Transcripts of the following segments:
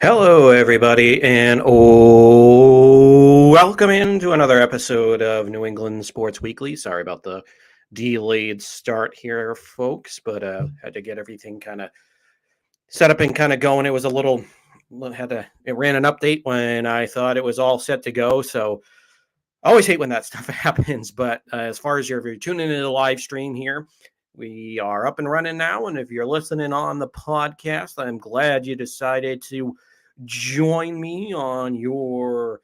Hello, everybody, and welcome into another episode of New England Sports Weekly. Sorry about the delayed start here, folks, but had to get everything kind of set up and kind of going. It was a little it ran an update when I thought it was all set to go. So I always hate when that stuff happens. But as far as if you're tuning into the live stream here, we are up and running now. And if you're listening on the podcast, I'm glad you decided to join me on your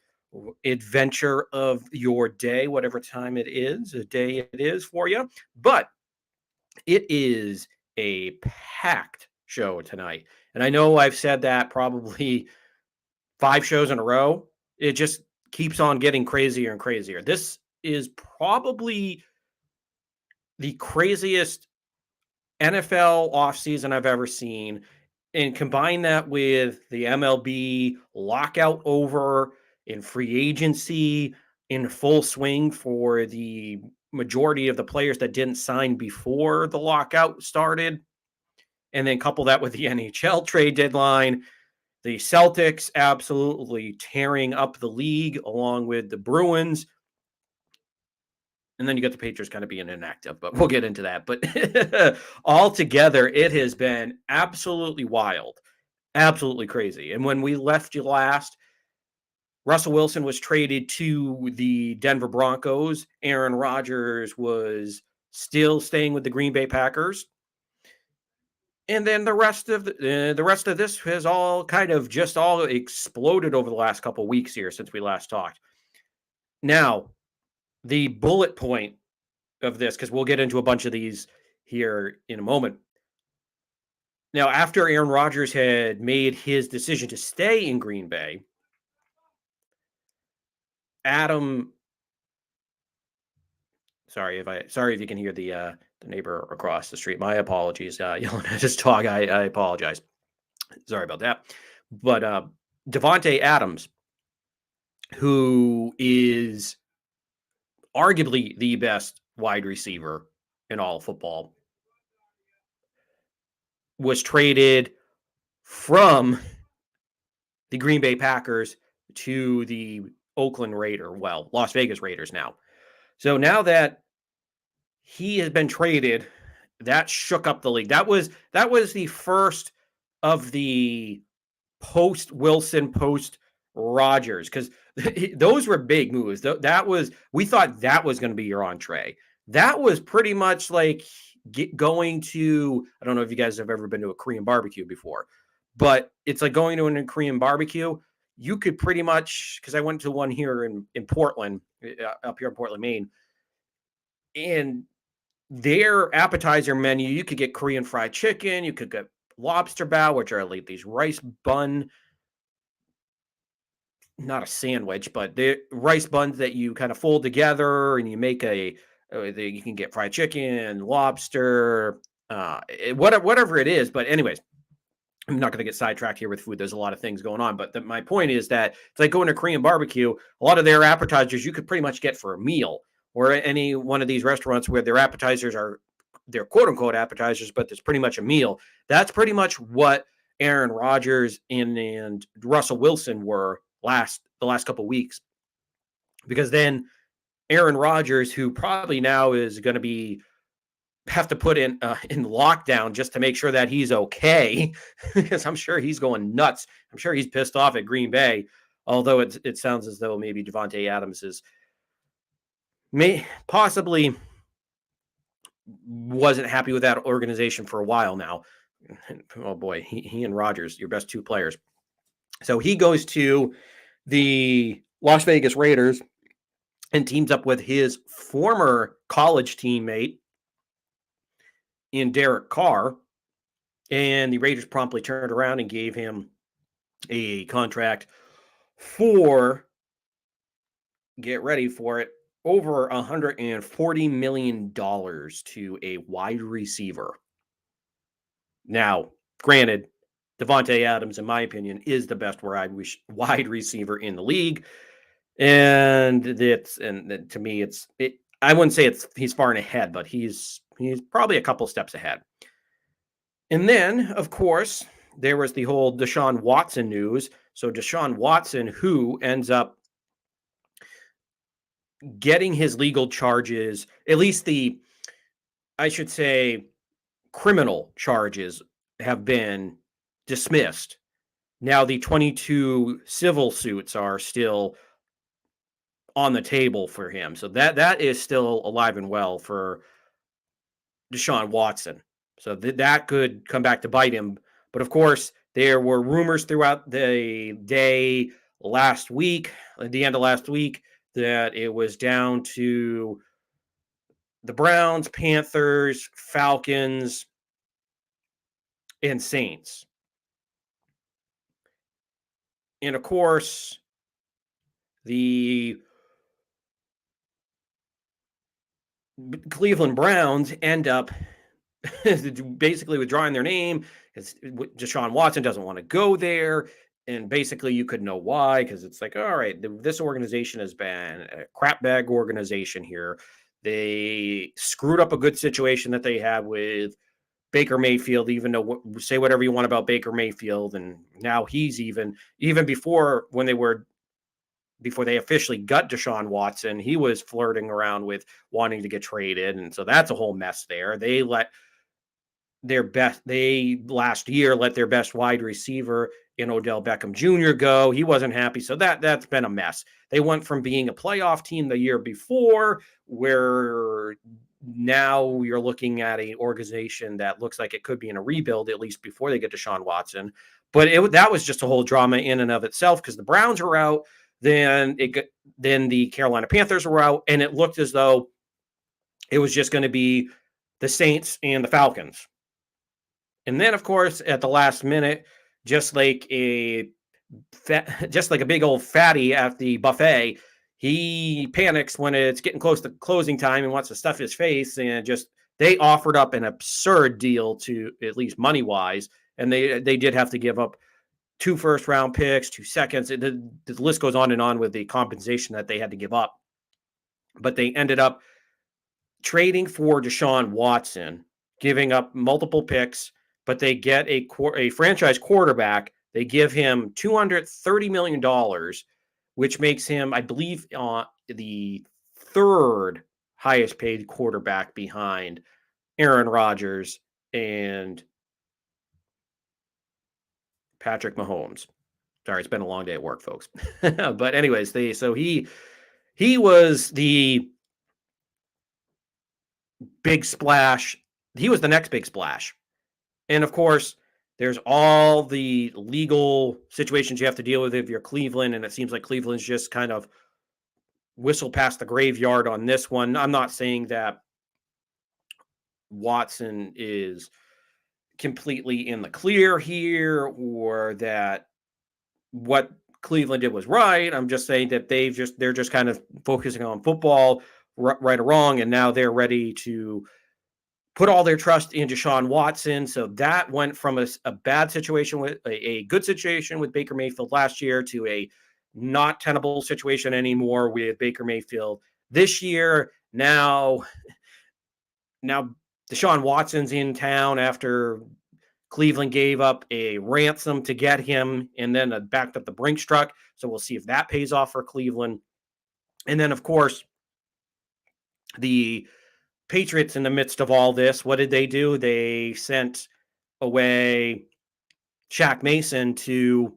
adventure of your day, whatever time it is, a day it is for you. But it is a packed show tonight. And I know I've said that probably 5 shows in a row. It just keeps on getting crazier and crazier. This is probably the craziest NFL offseason I've ever seen. And combine that with the MLB lockout over in free agency in full swing for the majority of the players that didn't sign before the lockout started. And then couple that with the NHL trade deadline. The Celtics absolutely tearing up the league along with the Bruins. And then you got the Patriots kind of being inactive, but we'll get into that. But altogether, it has been absolutely wild, absolutely crazy. And when we left you last, Russell Wilson was traded to the Denver Broncos. Aaron Rodgers was still staying with the Green Bay Packers. And then the rest of this has all kind of just all exploded over the last couple of weeks here since we last talked. Now, the bullet point of this, because we'll get into a bunch of these here in a moment. Now, after Aaron Rodgers had made his decision to stay in Green Bay, sorry if you can hear the neighbor across the street. My apologies, yelling at his dog. I apologize. Sorry about that. But Davante Adams, who is arguably the best wide receiver in all of football, was traded from the Green Bay Packers to the Las Vegas Raiders now. So now that he has been traded, that shook up the league. That was the first of the post Wilson, post Rodgers, because those were big moves. We thought that was going to be your entree. That was pretty much like going to, I don't know if you guys have ever been to a Korean barbecue before, but it's like going to a Korean barbecue. You could pretty much, because I went to one here in Portland, up here in Portland, Maine, and their appetizer menu, you could get Korean fried chicken, you could get lobster bao, which are like these rice bun, not a sandwich, but the rice buns that you kind of fold together and you make you can get fried chicken, lobster, whatever it is. But anyways, I'm not going to get sidetracked here with food. There's a lot of things going on. But my point is that it's like going to Korean barbecue. A lot of their appetizers you could pretty much get for a meal, or any one of these restaurants where their appetizers are their quote unquote appetizers, but it's pretty much a meal. That's pretty much what Aaron Rodgers and Russell Wilson were the last couple of weeks. Because then Aaron Rodgers, who probably now is going to have to put in lockdown just to make sure that he's okay, because I'm sure he's going nuts. I'm sure he's pissed off at Green Bay, although it sounds as though maybe Davante Adams possibly wasn't happy with that organization for a while now. Oh boy, he and Rodgers, your best two players. So he goes to the Las Vegas Raiders and teams up with his former college teammate in Derek Carr. And the Raiders promptly turned around and gave him a contract for, get ready for it, over $140 million to a wide receiver. Now, granted, Davante Adams, in my opinion, is the best wide receiver in the league. And to me, I wouldn't say he's far ahead, but he's probably a couple steps ahead. And then, of course, there was the whole Deshaun Watson news. So Deshaun Watson, who ends up getting his legal charges, at least I should say, criminal charges have been dismissed. Now the 22 civil suits are still on the table for him. So that is still alive and well for Deshaun Watson. So that could come back to bite him. But of course, there were rumors throughout the day last week, at the end of last week, that it was down to the Browns, Panthers, Falcons, and Saints. And of course, the Cleveland Browns end up basically withdrawing their name because Deshaun Watson doesn't want to go there. And basically, you could know why, because it's like, all right, this organization has been a crapbag organization here. They screwed up a good situation that they had with Baker Mayfield, even though say whatever you want about Baker Mayfield. And now he's even before they officially got Deshaun Watson, he was flirting around with wanting to get traded. And so that's a whole mess there. They last year let their best wide receiver in Odell Beckham Jr. go. He wasn't happy. So that's been a mess. They went from being a playoff team the year before, where now you're looking at an organization that looks like it could be in a rebuild, at least before they get to Deshaun Watson. But that was just a whole drama in and of itself, because the Browns were out, then the Carolina Panthers were out, and it looked as though it was just going to be the Saints and the Falcons. And then, of course, at the last minute, just like a big old fatty at the buffet, he panics when it's getting close to closing time and wants to stuff his face. And they offered up an absurd deal, to at least money wise, and they did have to give up 2 first-round picks, 2 seconds. The list goes on and on with the compensation that they had to give up. But they ended up trading for Deshaun Watson, giving up multiple picks, but they get a franchise quarterback. They give him $230 million, which makes him, I believe, the third highest paid quarterback behind Aaron Rodgers and Patrick Mahomes. Sorry, it's been a long day at work, folks. But anyways, he was the big splash. He was the next big splash. And of course, there's all the legal situations you have to deal with if you're Cleveland, and it seems like Cleveland's just kind of whistle past the graveyard on this one. I'm not saying that Watson is completely in the clear here, or that what Cleveland did was right. I'm just saying that they're just kind of focusing on football, right or wrong, and now they're ready to put all their trust in Deshaun Watson. So that went from a bad situation with a good situation with Baker Mayfield last year to a not tenable situation anymore with Baker Mayfield this year. Now Deshaun Watson's in town after Cleveland gave up a ransom to get him, and then backed up the Brinks truck. So we'll see if that pays off for Cleveland. And then, of course, the Patriots, in the midst of all this, what did they do? They sent away Shaque Mason to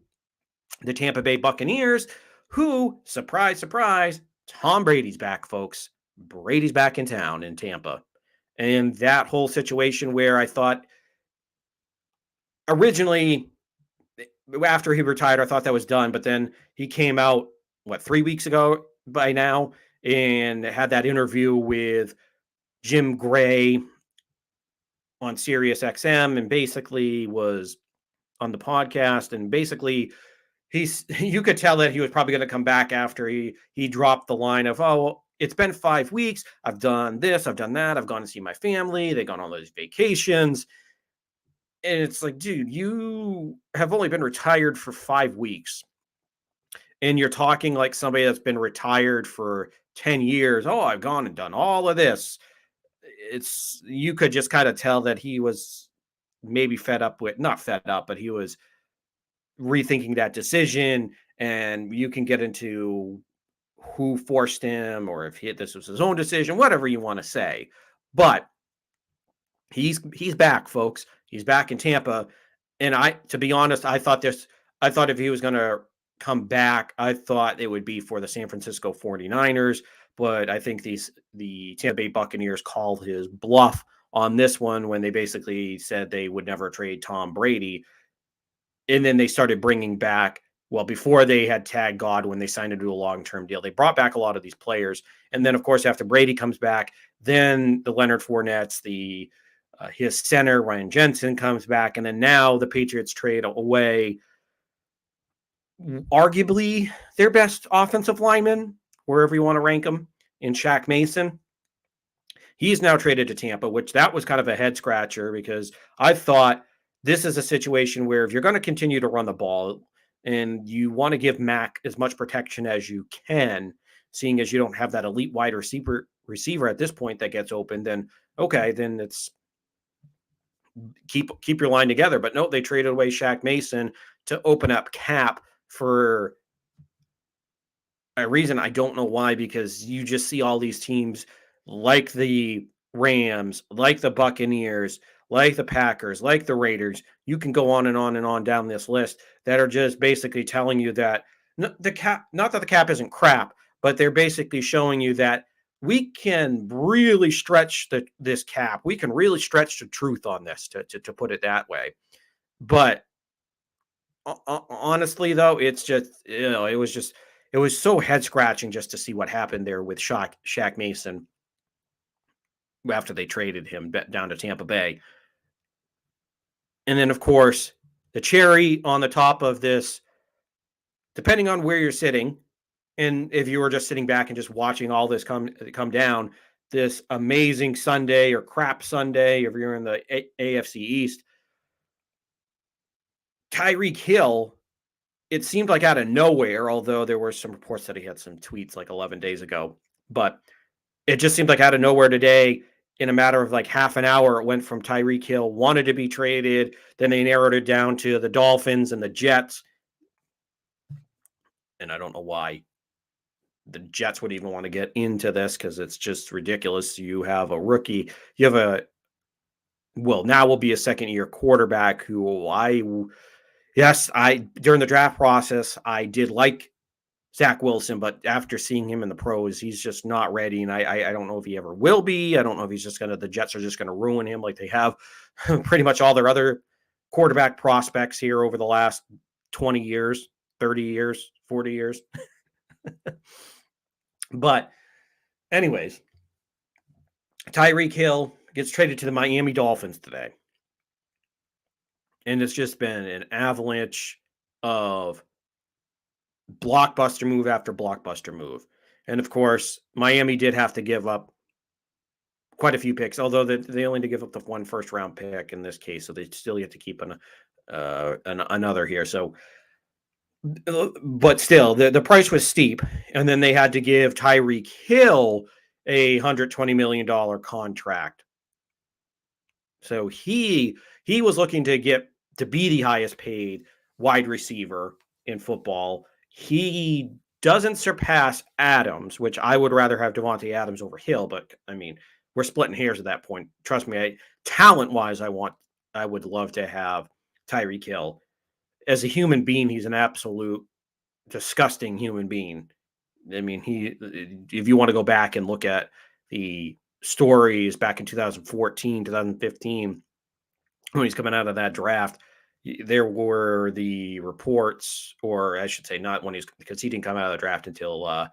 the Tampa Bay Buccaneers, who, surprise, surprise, Tom Brady's back, folks. Brady's back in town in Tampa. And that whole situation where I thought originally, after he retired, I thought that was done, but then he came out, 3 weeks ago by now, and had that interview with Jim Gray on Sirius XM, and basically was on the podcast, and basically you could tell that he was probably going to come back after he dropped the line of, oh, it's been 5 weeks. I've done this, I've done that. I've gone to see my family. They've gone on those vacations. And it's like, dude, you have only been retired for 5 weeks. And you're talking like somebody that's been retired for 10 years. Oh, I've gone and done all of this. You could just kind of tell that he was maybe fed up with, not fed up, but he was rethinking that decision. And you can get into who forced him or if this was his own decision, whatever you want to say. But he's back, folks. He's back in Tampa. And to be honest, I thought if he was going to come back, I thought it would be for the San Francisco 49ers. But I think the Tampa Bay Buccaneers called his bluff on this one when they basically said they would never trade Tom Brady. And then they started bringing back, well, before they had tagged Godwin, they signed him to a long-term deal. They brought back a lot of these players. And then, of course, after Brady comes back, then the Leonard Fournettes, his center, Ryan Jensen, comes back. And then now the Patriots trade away arguably their best offensive lineman, wherever you want to rank him, in Shaque Mason. He's now traded to Tampa, which that was kind of a head scratcher because I thought this is a situation where if you're going to continue to run the ball and you want to give Mac as much protection as you can, seeing as you don't have that elite wide receiver at this point that gets open, then okay, then it's keep your line together. But no, they traded away Shaque Mason to open up cap for a reason I don't know why, because you just see all these teams like the Rams, like the Buccaneers, like the Packers, like the Raiders. You can go on and on and on down this list that are just basically telling you that the cap, not that the cap isn't crap, but they're basically showing you that we can really stretch this cap. We can really stretch the truth on this, to put it that way. But honestly, though, it's just, it was so head scratching just to see what happened there with Shaque Mason after they traded him down to Tampa Bay. And then, of course, the cherry on the top of this, depending on where you're sitting, and if you were just sitting back and just watching all this come down, this amazing Sunday or crap Sunday, if you're in the AFC East, Tyreek Hill, it seemed like out of nowhere, although there were some reports that he had some tweets like 11 days ago, but it just seemed like out of nowhere today, in a matter of like half an hour, it went from Tyreek Hill wanted to be traded. Then they narrowed it down to the Dolphins and the Jets. And I don't know why the Jets would even want to get into this, because it's just ridiculous. You have a rookie. You have now will be a second-year quarterback who during the draft process, I did like Zach Wilson, but after seeing him in the pros, he's just not ready. And I don't know if he ever will be. I don't know if the Jets are just going to ruin him like they have pretty much all their other quarterback prospects here over the last 20 years, 30 years, 40 years. But anyways, Tyreek Hill gets traded to the Miami Dolphins today. And it's just been an avalanche of blockbuster move after blockbuster move. And of course, Miami did have to give up quite a few picks, although they only had to give up the one first round pick in this case. So they still get to keep another here. So, but still, the price was steep. And then they had to give Tyreek Hill a $120 million contract. So he was looking to be the highest paid wide receiver in football. He doesn't surpass Adams, which I would rather have Devontae Adams over Hill, but I mean, we're splitting hairs at that point. Trust me, talent-wise, I would love to have Tyreek Hill. As a human being, he's an absolute disgusting human being. I mean, if you want to go back and look at the stories back in 2014, 2015, when he's coming out of that draft, there were the reports, or I should say not when because he didn't come out of the draft until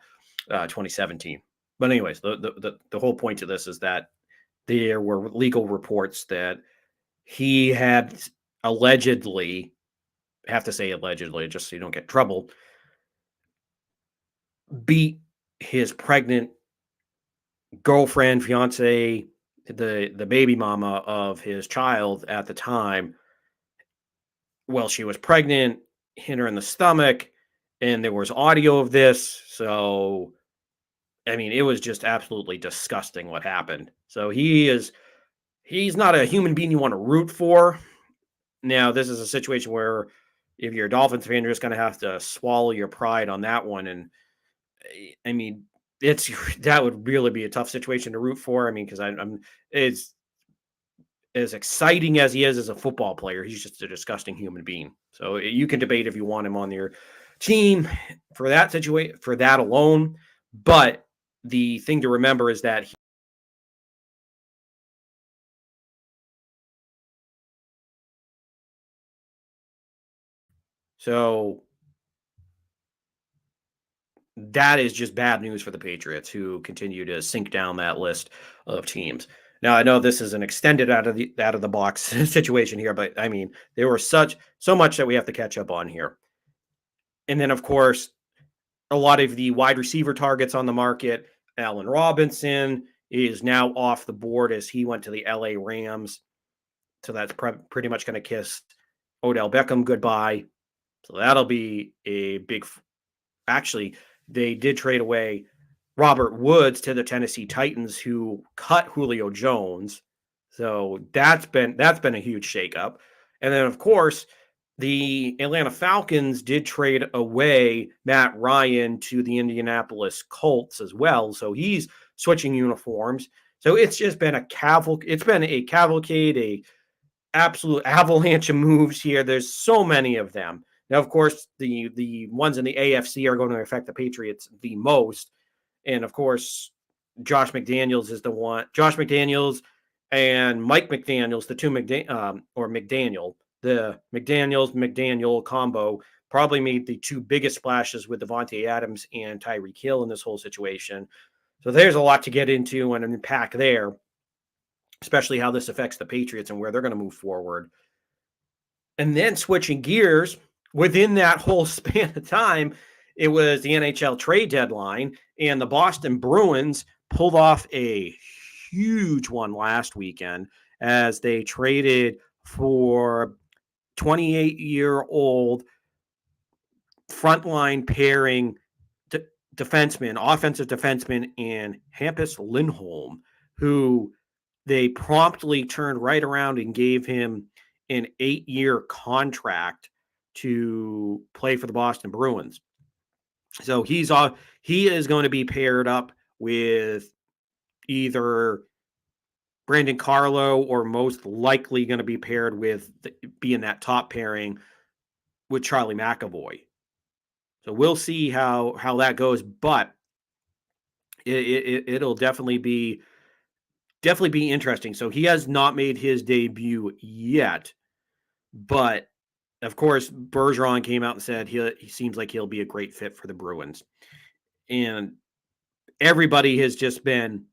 2017. But anyways, the whole point to this is that there were legal reports that he had allegedly, have to say allegedly, just so you don't get in trouble, beat his pregnant girlfriend, fiance, the baby mama of his child at the time. Well, she was pregnant, hit her in the stomach, and there was audio of this. So, I mean, it was just absolutely disgusting what happened. So he's not a human being you want to root for. Now, this is a situation where if you're a Dolphins fan, you're just going to have to swallow your pride on that one. And I mean, it's that would really be a tough situation to root for. I mean, because I'm it's as exciting as he is as a football player, he's just a disgusting human being. So you can debate if you want him on your team for that situation, for that alone. But the thing to remember is that so that is just bad news for the Patriots, who continue to sink down that list of teams. Now, I know this is an extended out of the box situation here, but I mean, there were so much that we have to catch up on here. And then, of course, a lot of the wide receiver targets on the market. Allen Robinson is now off the board as he went to the LA Rams. So that's pretty much going to kiss Odell Beckham goodbye. So that'll be a big. Actually, they did trade away Robert Woods to the Tennessee Titans, who cut Julio Jones. So that's been a huge shakeup. And then, of course, the Atlanta Falcons did trade away Matt Ryan to the Indianapolis Colts as well. So he's switching uniforms. So it's just been it's been a cavalcade, a absolute avalanche of moves here. There's so many of them. Now, of course, the ones in the AFC are going to affect the Patriots the most. And of course, Josh McDaniels is the one. Josh McDaniels and Mike McDaniels, the two McDaniel, the McDaniel combo probably made the two biggest splashes with Devontae Adams and Tyreek Hill in this whole situation. So there's a lot to get into and unpack there, especially how this affects the Patriots and where they're going to move forward. And then switching gears within that whole span of time, it was the NHL trade deadline, and the Boston Bruins pulled off a huge one last weekend as they traded for 28-year-old frontline pairing defenseman, offensive defenseman, and Hampus Lindholm, who they promptly turned right around and gave him an 8-year contract to play for the Boston Bruins. So he is going to be paired up with either Brandon Carlo or most likely going to be paired with being that top pairing with Charlie McAvoy. So we'll see how that goes, but it'll definitely be interesting. So he has not made his debut yet, but of course Bergeron came out and said he seems like he'll be a great fit for the Bruins, and everybody has just been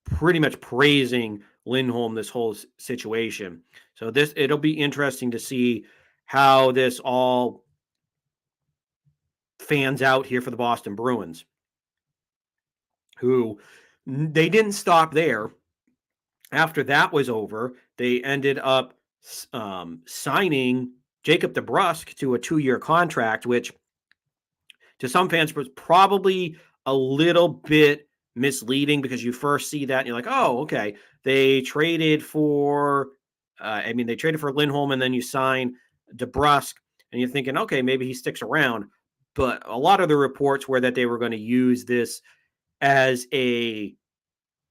pretty much praising Lindholm this whole situation. So it'll be interesting to see how this all fans out here for the Boston Bruins, who they didn't stop there. After that was over, they ended up signing Jacob DeBrusk to a 2-year contract, which to some fans was probably a little bit misleading because you first see that and you're like, oh, okay. They traded for, they traded for Lindholm and then you sign DeBrusk and you're thinking, okay, maybe he sticks around. But a lot of the reports were that they were going to use this as a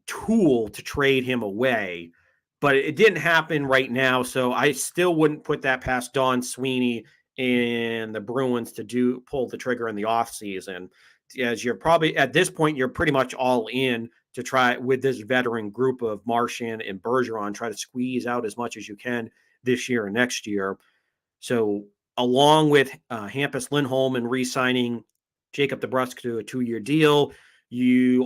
tool to trade him away, but it didn't happen right now. So I still wouldn't put that past Don Sweeney and the Bruins to pull the trigger in the offseason, as you're probably at this point, you're pretty much all in to try with this veteran group of Marchand and Bergeron, try to squeeze out as much as you can this year and next year. So along with Hampus Lindholm and re-signing Jacob DeBrusk to a 2-year deal, they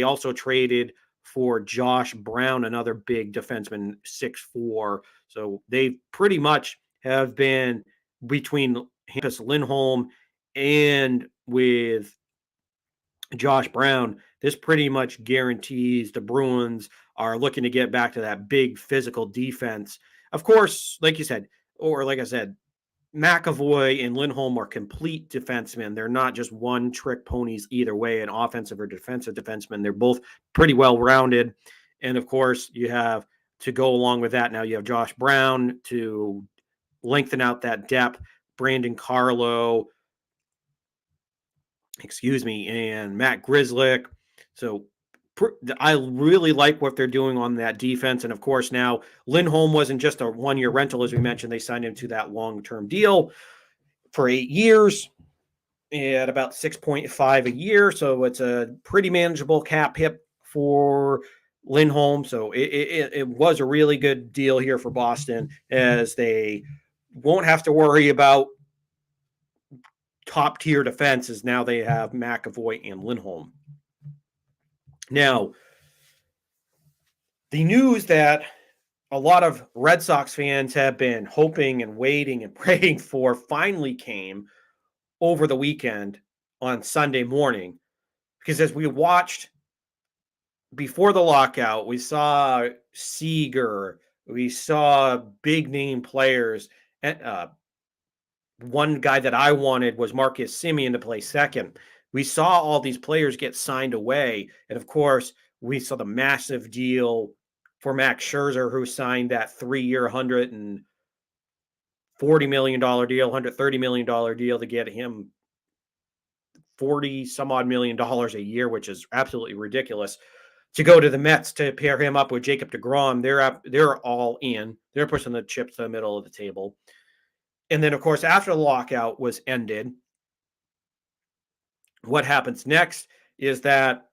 also traded for Josh Brown, another big defenseman, 6'4". So they pretty much have been between Hampus Lindholm and with Josh Brown. This pretty much guarantees the Bruins are looking to get back to that big physical defense. Of course, like I said, McAvoy and Lindholm are complete defensemen. They're not just one-trick ponies either way, an offensive or defensive defenseman. They're both pretty well-rounded. And, of course, you have to go along with that. Now you have Josh Brown to lengthen out that depth, Brandon Carlo, and Matt Grzelcyk. So I really like what they're doing on that defense. And of course, now Lindholm wasn't just a one-year rental, as we mentioned. They signed him to that long-term deal for 8 years at about 6.5 a year. So it's a pretty manageable cap hit for Lindholm. So it was a really good deal here for Boston, as they won't have to worry about top tier defenses. Now they have McAvoy and Lindholm. Now, the news that a lot of Red Sox fans have been hoping and waiting and praying for finally came over the weekend on Sunday morning. Because as we watched before the lockout, we saw Seager, we saw big name players. One guy that I wanted was Marcus Semien to play second. We saw all these players get signed away. And of course, we saw the massive deal for Max Scherzer, who signed that 3-year, $140 million deal, $130 million deal to get him 40 some odd million dollars a year, which is absolutely ridiculous, to go to the Mets to pair him up with Jacob deGrom. They're all in. They're pushing the chips to the middle of the table. And then, of course, after the lockout was ended, what happens next is that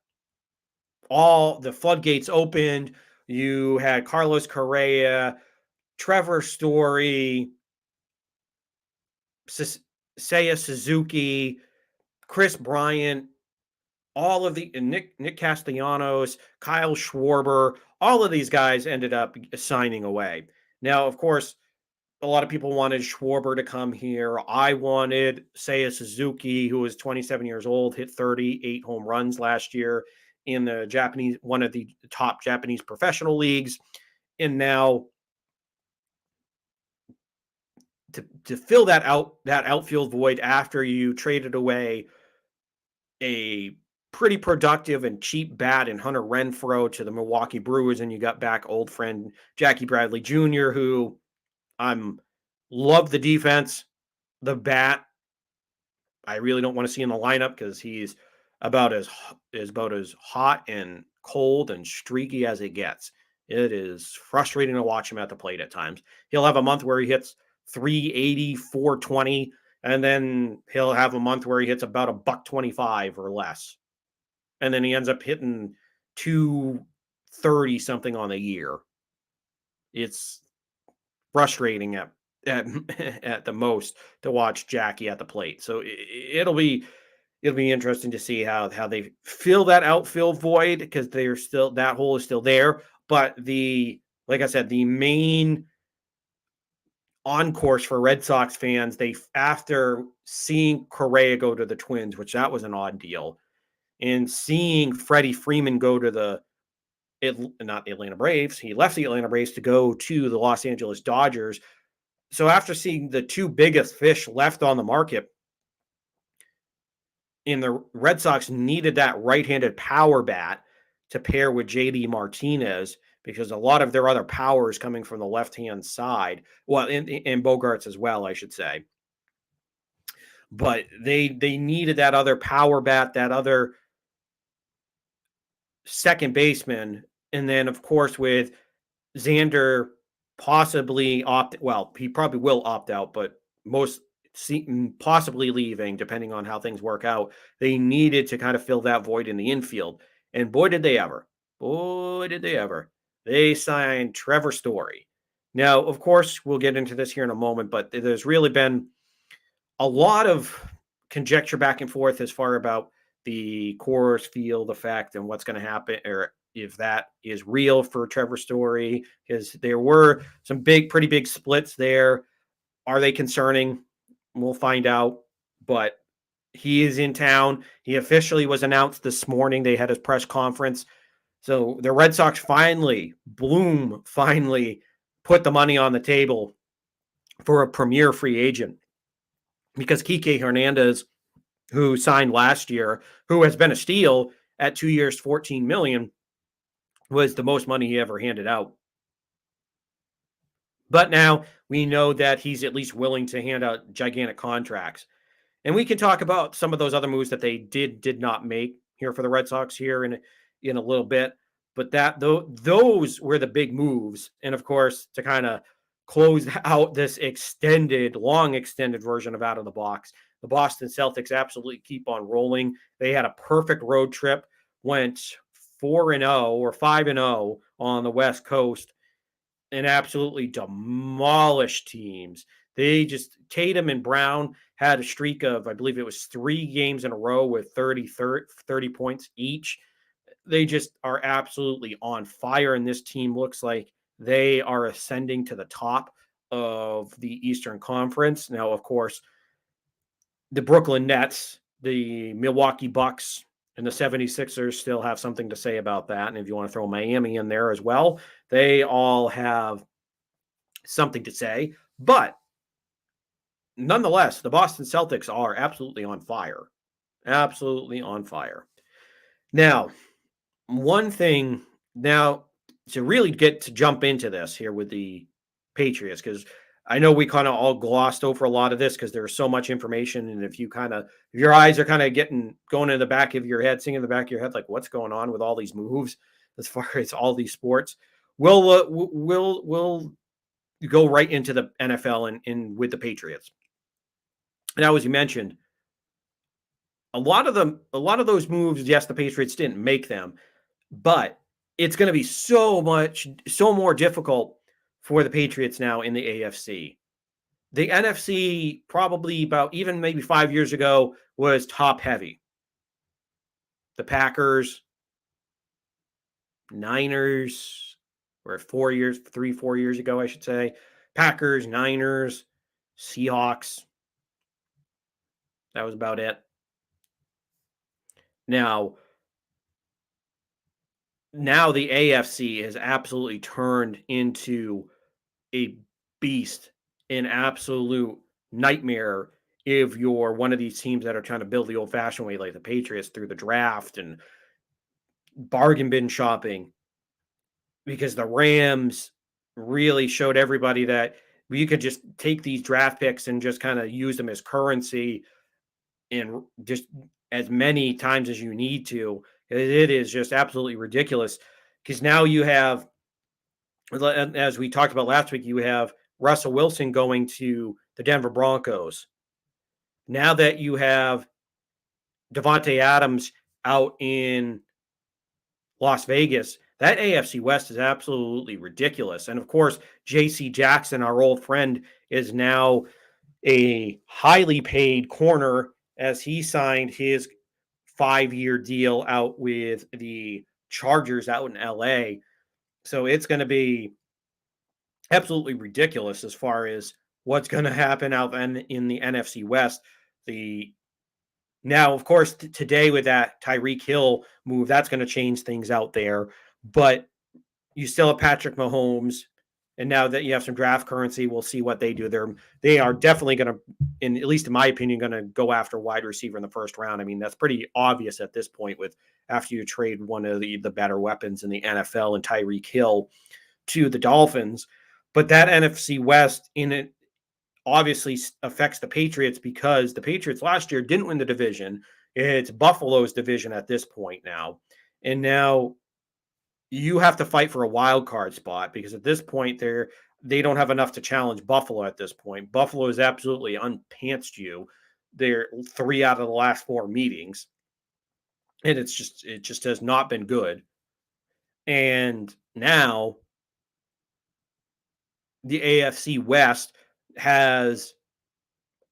all the floodgates opened. You had Carlos Correa, Trevor Story, Seiya Suzuki, Chris Bryant, all of the Nick Castellanos, Kyle Schwarber, all of these guys ended up signing away. Now, of course, a lot of people wanted Schwarber to come here. I wanted Seiya Suzuki, who was 27 years old, hit 38 home runs last year in the one of the top Japanese professional leagues. And now to fill that outfield void after you traded away a pretty productive and cheap bat in Hunter Renfroe to the Milwaukee Brewers, and you got back old friend Jackie Bradley Jr., who love the defense, the bat. I really don't want to see in the lineup because he's about as hot and cold and streaky as it gets. It is frustrating to watch him at the plate at times. He'll have a month where he hits 380, 420, and then he'll have a month where he hits about $125 or less. And then he ends up hitting 230 something on the year. It's frustrating at the most to watch Jackie at the plate. So it'll be interesting to see how they fill that outfield void, because that hole is still there. But like I said, the main on course for Red Sox fans, after seeing Correa go to the Twins, which that was an odd deal, and seeing Freddie Freeman go to not the Atlanta Braves, he left the Atlanta Braves to go to the Los Angeles Dodgers. So after seeing the two biggest fish left on the market, and the Red Sox needed that right-handed power bat to pair with JD Martinez, because a lot of their other power is coming from the left-hand side. Well, and Bogarts as well, I should say. But they needed that other power bat, that other second baseman. And then, of course, with Xander possibly he probably will opt out, but possibly leaving, depending on how things work out. They needed to kind of fill that void in the infield. And boy, did they ever. Boy, did they ever. They signed Trevor Story. Now, of course, we'll get into this here in a moment, but there's really been a lot of conjecture back and forth as far about the Coors Field effect and what's going to happen, or if that is real for Trevor Story, because there were some pretty big splits there. Are they concerning? We'll find out. But he is in town. He officially was announced this morning. They had his press conference. So the Red Sox finally put the money on the table for a premier free agent, because Kike Hernandez, who signed last year, who has been a steal at 2 years, $14 million, was the most money he ever handed out But now we know that he's at least willing to hand out gigantic contracts. And we can talk about some of those other moves that they did not make here for the Red Sox here in a little bit. But those were the big moves. And of course, to kind of close out this long extended version of Out of the Box, the Boston Celtics absolutely keep on rolling. They had a perfect road trip, went 4-0 or 5-0 on the West Coast and absolutely demolished teams. They just Tatum and Brown had a streak of, I believe it was 3 games in a row with 30 points each. They just are absolutely on fire, and this team looks like they are ascending to the top of the Eastern Conference. Now, of course, the Brooklyn Nets, the Milwaukee Bucks, and the 76ers still have something to say about that. And if you want to throw Miami in there as well, they all have something to say. But nonetheless, the Boston Celtics are absolutely on fire. Absolutely on fire. Now, one thing now to really get to jump into this here with the Patriots, because I know we kind of all glossed over a lot of this because there's so much information. And if your eyes are kind of going in the back of your head, seeing in the back of your head, like what's going on with all these moves as far as all these sports, we'll go right into the NFL and with the Patriots. Now, as you mentioned, a lot of those moves, yes, the Patriots didn't make them, but it's going to be so more difficult for the Patriots now in the AFC. The NFC, probably about even maybe 5 years ago, was top heavy. The Packers, Niners, or 4 years ago, I should say. Packers, Niners, Seahawks. That was about it. Now the AFC has absolutely turned into a beast, an absolute nightmare if you're one of these teams that are trying to build the old-fashioned way like the Patriots through the draft and bargain bin shopping, because the Rams really showed everybody that you could just take these draft picks and just kind of use them as currency and just as many times as you need to. It is just absolutely ridiculous because now you have, as we talked about last week, you have Russell Wilson going to the Denver Broncos. Now that you have Devontae Adams out in Las Vegas, that AFC West is absolutely ridiculous. And of course, JC Jackson, our old friend, is now a highly paid corner as he signed his 5-year deal out with the Chargers out in LA. So it's going to be absolutely ridiculous as far as what's going to happen out in the NFC West. Now, of course, today with that Tyreek Hill move, that's going to change things out there. But you still have Patrick Mahomes, and now that you have some draft currency, we'll see what they do. They are definitely going to, at least in my opinion, going to go after wide receiver in the first round. I mean, that's pretty obvious at this point. With after you trade one of the better weapons in the NFL and Tyreek Hill to the Dolphins, but that NFC West in it obviously affects the Patriots because the Patriots last year didn't win the division. It's Buffalo's division at this point now. And now you have to fight for a wild card spot because at this point they don't have enough to challenge Buffalo at this point. Buffalo has absolutely unpantsed you. They're 3 out of the last 4 meetings. And it just has not been good. And now the AFC West has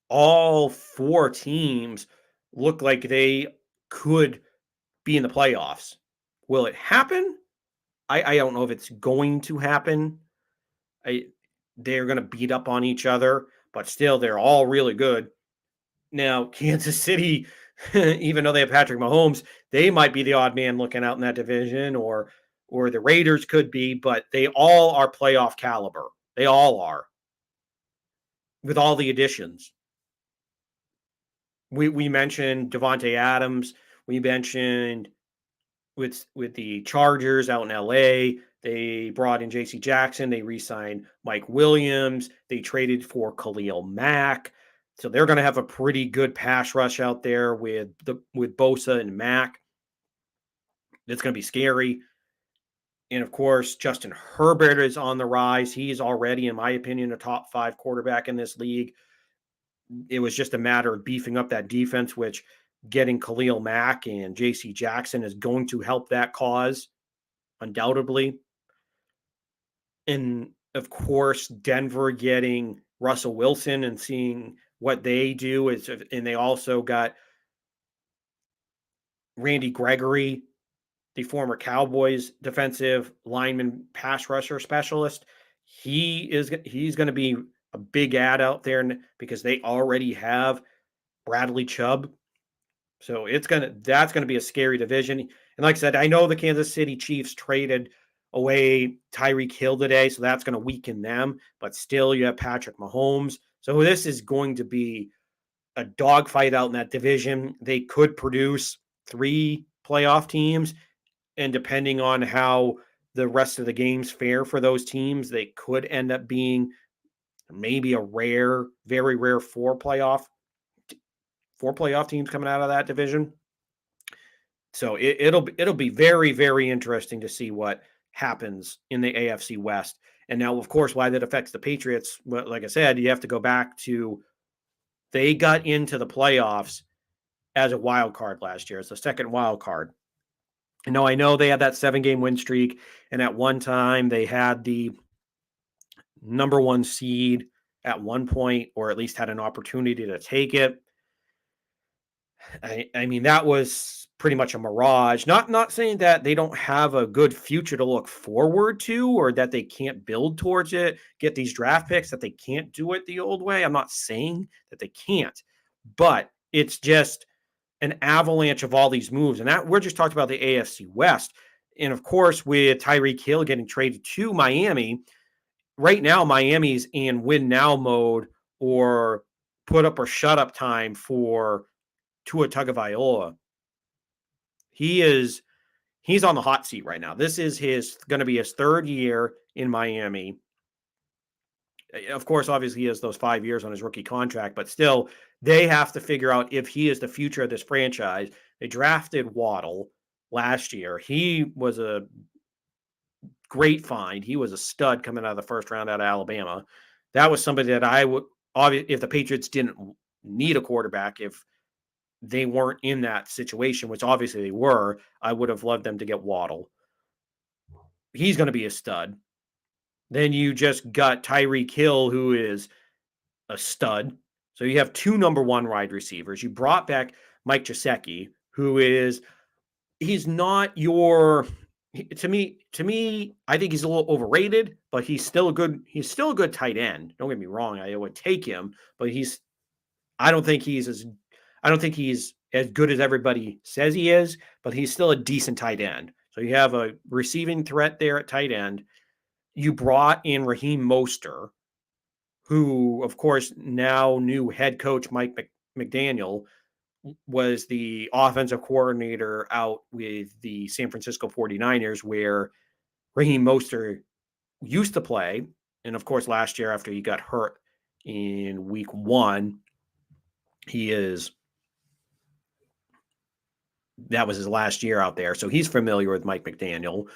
all 4 teams look like they could be in the playoffs. Will it happen? I don't know if it's going to happen. They're going to beat up on each other, but still, they're all really good. Now, Kansas City, even though they have Patrick Mahomes, they might be the odd man looking out in that division, or the Raiders could be, but they all are playoff caliber. They all are, with all the additions. We mentioned Devontae Adams. We mentioned with the Chargers out in LA, They brought in J.C. Jackson. They re-signed Mike Williams. They traded for Khalil Mack. So they're going to have a pretty good pass rush out there with Bosa and Mack. It's going to be scary. And of course, Justin Herbert is on the rise. He's already, in my opinion, a top 5 quarterback in this league. It was just a matter of beefing up that defense, which getting Khalil Mack and J.C. Jackson is going to help that cause, undoubtedly. And of course, Denver getting Russell Wilson and seeing what they do is, and they also got Randy Gregory, the former Cowboys defensive lineman pass rusher specialist. He's going to be a big ad out there because they already have Bradley Chubb. So that's going to be a scary division. And like I said, I know the Kansas City Chiefs traded away Tyreek Hill today, so that's going to weaken them. But still, you have Patrick Mahomes. So this is going to be a dogfight out in that division. They could produce 3 playoff teams, and depending on how the rest of the games fare for those teams, they could end up being maybe a rare, very rare 4 playoff teams coming out of that division. So it'll be very, very interesting to see what happens in the AFC West. And now, of course, why that affects the Patriots, well, like I said, you have to go back to they got into the playoffs as a wild card last year, as the second wild card. And now I know they had that 7-game win streak, and at one time they had the number 1 seed at one point, or at least had an opportunity to take it. I mean, that was pretty much a mirage. Not saying that they don't have a good future to look forward to, or that they can't build towards it, get these draft picks, that they can't do it the old way. I'm not saying that they can't, but it's just an avalanche of all these moves. And that we're just talking about the AFC West. And of course, with Tyreek Hill getting traded to Miami, right now Miami's in win now mode or put up or shut up time for Tua Tagovailoa. He's on the hot seat right now. This is going to be his 3rd year in Miami. Of course, obviously he has those 5 years on his rookie contract, but still they have to figure out if he is the future of this franchise. They drafted Waddle last year. He was a great find. He was a stud coming out of the first round out of Alabama. That was somebody that I would, obviously, if the Patriots didn't need a quarterback, if they weren't in that situation, which obviously they were, I would have loved them to get Waddle. He's going to be a stud. Then you just got Tyreek Hill, who is a stud. So you have 2 number 1 wide receivers. You brought back Mike Gesicki, who is, he's not your, to me, I think he's a little overrated, but he's still a good tight end. Don't get me wrong. I would take him, but I don't think he's as good as everybody says he is, but he's still a decent tight end. So you have a receiving threat there at tight end. You brought in Raheem Mostert, who, of course, now new head coach Mike McDaniel was the offensive coordinator out with the San Francisco 49ers, where Raheem Mostert used to play. And of course, last year after he got hurt in week 1, that was his last year out there. So he's familiar with Mike McDaniel.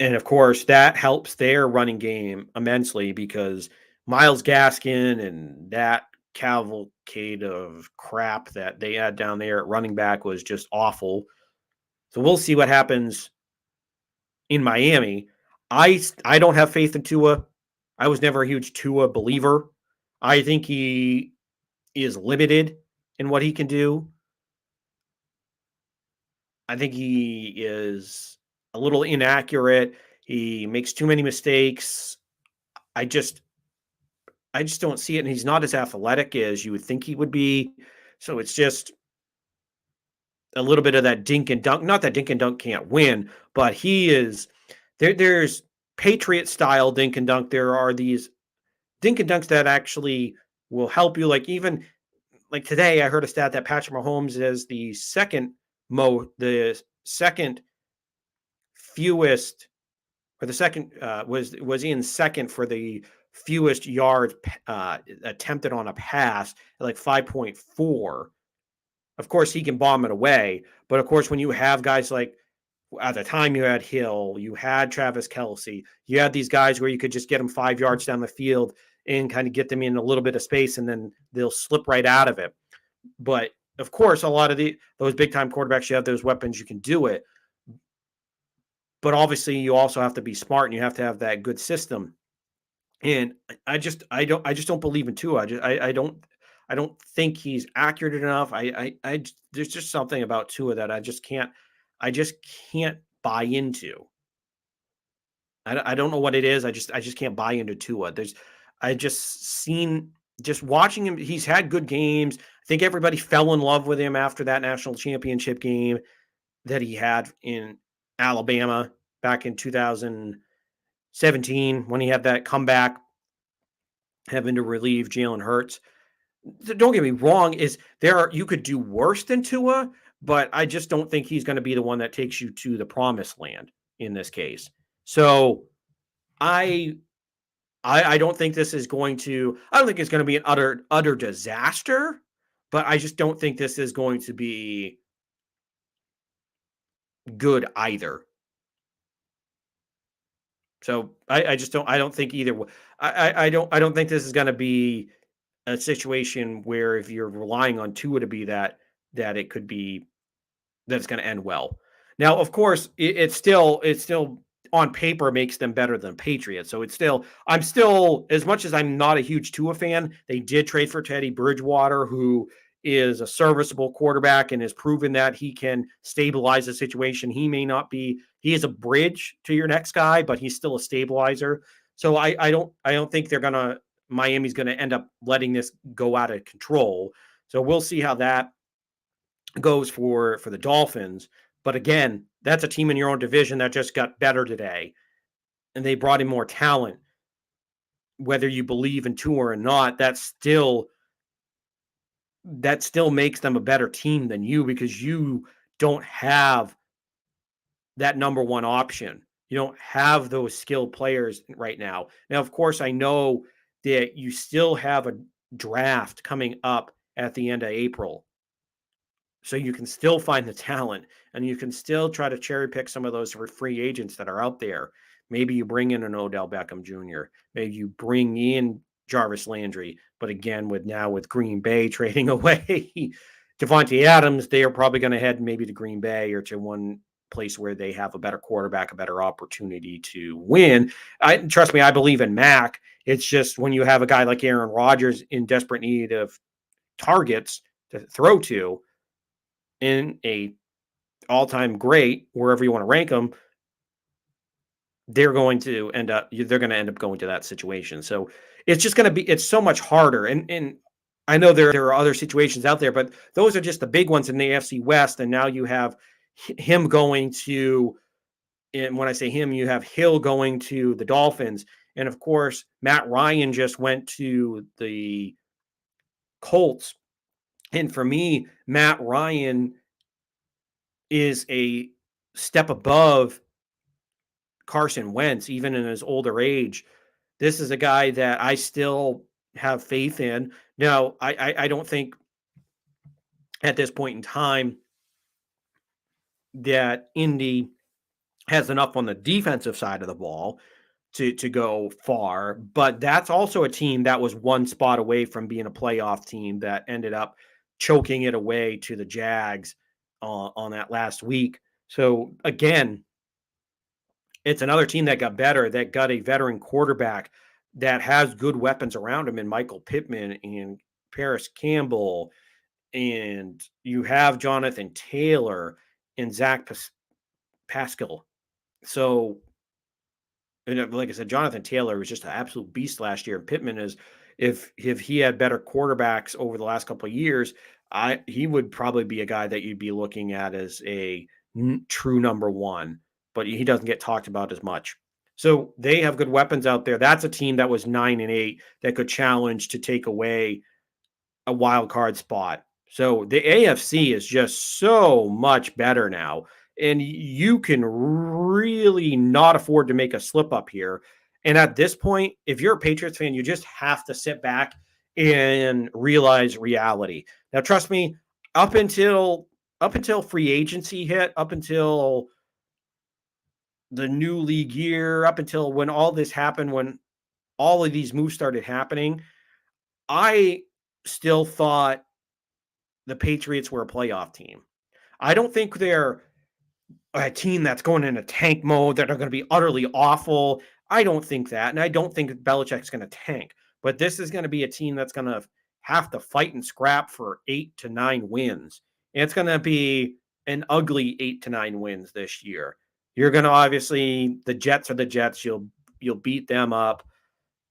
And of course, that helps their running game immensely because Myles Gaskin and that cavalcade of crap that they had down there at running back was just awful. So we'll see what happens in Miami. I don't have faith in Tua. I was never a huge Tua believer. I think he is limited in what he can do. I think he is a little inaccurate. He makes too many mistakes. I just don't see it. And he's not as athletic as you would think he would be. So it's just a little bit of that dink and dunk. Not that dink and dunk can't win, but he is there's Patriot style dink and dunk. There are these dink and dunks that actually will help you. Like even like today, I heard a stat that Patrick Mahomes is the second fewest or the second, was he in second for the fewest yards attempted on a pass at like 5.4. Of course, he can bomb it away. But of course, when you have guys like at the time you had Hill, you had Travis Kelce, you had these guys where you could just get them 5 yards down the field and kind of get them in a little bit of space, and then they'll slip right out of it. But of course, a lot of those big time quarterbacks, you have those weapons, you can do it. But obviously, you also have to be smart and you have to have that good system. And I just don't believe in Tua. I don't think he's accurate enough. There's just something about Tua that I just can't buy into. I don't know what it is. I just can't buy into Tua. I just seen just watching him. He's had good games. I think everybody fell in love with him after that national championship game that he had in Alabama back in 2017 when he had that comeback, having to relieve Jalen Hurts. Don't get me wrong, you could do worse than Tua, but I just don't think he's going to be the one that takes you to the promised land in this case. So I I don't think this is going to. I don't think it's going to be an utter disaster, but I just don't think this is going to be good either. So I just don't. I don't think either. I don't think this is going to be a situation where if you're relying on Tua to be that it could be that's going to end well. Now, of course, it's still on paper makes them better than Patriots. So I'm still, as much as I'm not a huge Tua fan, they did trade for Teddy Bridgewater, who is a serviceable quarterback and has proven that he can stabilize the situation. He is a bridge to your next guy, but he's still a stabilizer. So I don't think Miami's gonna end up letting this go out of control. So we'll see how that goes for the Dolphins. But again, that's a team in your own division that just got better today, and they brought in more talent. Whether you believe in Tua or not, that still makes them a better team than you because you don't have that number one option. You don't have those skilled players right now. Now, of course, I know that you still have a draft coming up at the end of April. So you can still find the talent and you can still try to cherry pick some of those free agents that are out there. Maybe you bring in an Odell Beckham Jr. Maybe you bring in Jarvis Landry. But again, with Green Bay trading away Devontae Adams, they are probably going to head maybe to Green Bay or to one place where they have a better quarterback, a better opportunity to win. Trust me, I believe in Mac. It's just when you have a guy like Aaron Rodgers in desperate need of targets to throw to, in a all-time great, wherever you want to rank them, they're going to end up going to that situation. So it's so much harder. And I know there are other situations out there, but those are just the big ones in the AFC West. And now you have him going to, and when I say him, you have Hill going to the Dolphins. And of course, Matt Ryan just went to the Colts. And for me, Matt Ryan is a step above Carson Wentz, even in his older age. This is a guy that I still have faith in. Now, I don't think at this point in time that Indy has enough on the defensive side of the ball to go far, but that's also a team that was one spot away from being a playoff team that ended up choking it away to the Jags on that last week. So again, it's another team that got better, that got a veteran quarterback that has good weapons around him in Michael Pittman and Paris Campbell. And you have Jonathan Taylor and Zach Pascal. So, and like I said, Jonathan Taylor was just an absolute beast last year. Pittman is, if he had better quarterbacks over the last couple of years, he would probably be a guy that you'd be looking at as a true number one, but he doesn't get talked about as much. So they have good weapons out there. That's a team that was 9-8 that could challenge to take away a wild card spot. So the AFC is just so much better now. And you can really not afford to make a slip up here. And at this point, if you're a Patriots fan, you just have to sit back and realize reality. Now, trust me, up until free agency hit, up until the new league year, up until when all this happened, when all of these moves started happening, I still thought the Patriots were a playoff team. I don't think they're a team that's going in a tank mode that are going to be utterly awful. I don't think that. And I don't think Belichick's going to tank. But this is going to be a team that's going to have to fight and scrap for 8 to 9 wins. And it's going to be an ugly 8 to 9 wins this year. You're going to obviously, the Jets are the Jets. You'll beat them up.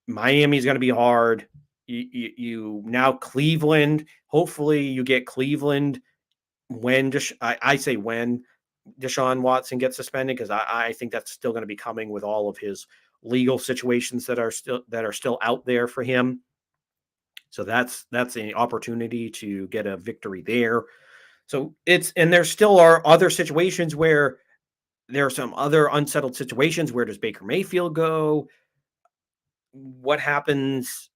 Miami's going to be hard. You now Cleveland. Hopefully you get Cleveland when I say when Deshaun Watson gets suspended, because I think that's still going to be coming with all of his legal situations that are still out there for him. So that's an opportunity to get a victory there. So there still are other situations where there are some other unsettled situations. Where does Baker Mayfield go? What happens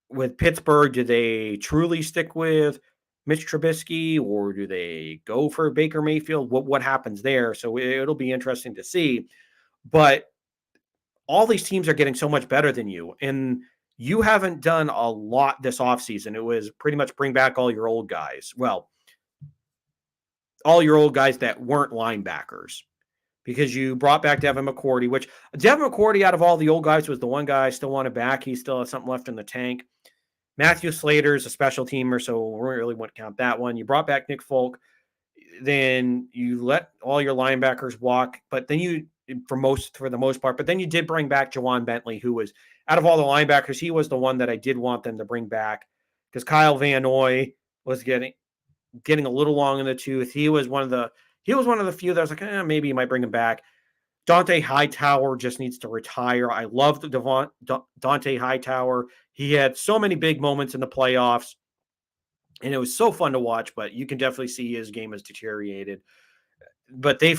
with Pittsburgh? Do they truly stick with Mitch Trubisky, or do they go for Baker Mayfield? What happens there? So it'll be interesting to see. But all these teams are getting so much better than you, and you haven't done a lot this offseason. It was pretty much bring back all your old guys. Well, all your old guys that weren't linebackers, because you brought back Devin McCourty, which Devin McCourty, out of all the old guys, was the one guy I still wanted back. He still has something left in the tank. Matthew Slater's a special teamer, so we really wouldn't count that one. You brought back Nick Folk. Then you let all your linebackers walk, but then for the most part, but then you did bring back Jawan Bentley, who was, out of all the linebackers, he was the one that I did want them to bring back, because Kyle Van Noy was getting a little long in the tooth. He was one of the few that I was like, maybe you might bring him back. Dante Hightower just needs to retire. I love Dante Hightower. He had so many big moments in the playoffs, and it was so fun to watch, but you can definitely see his game has deteriorated. But they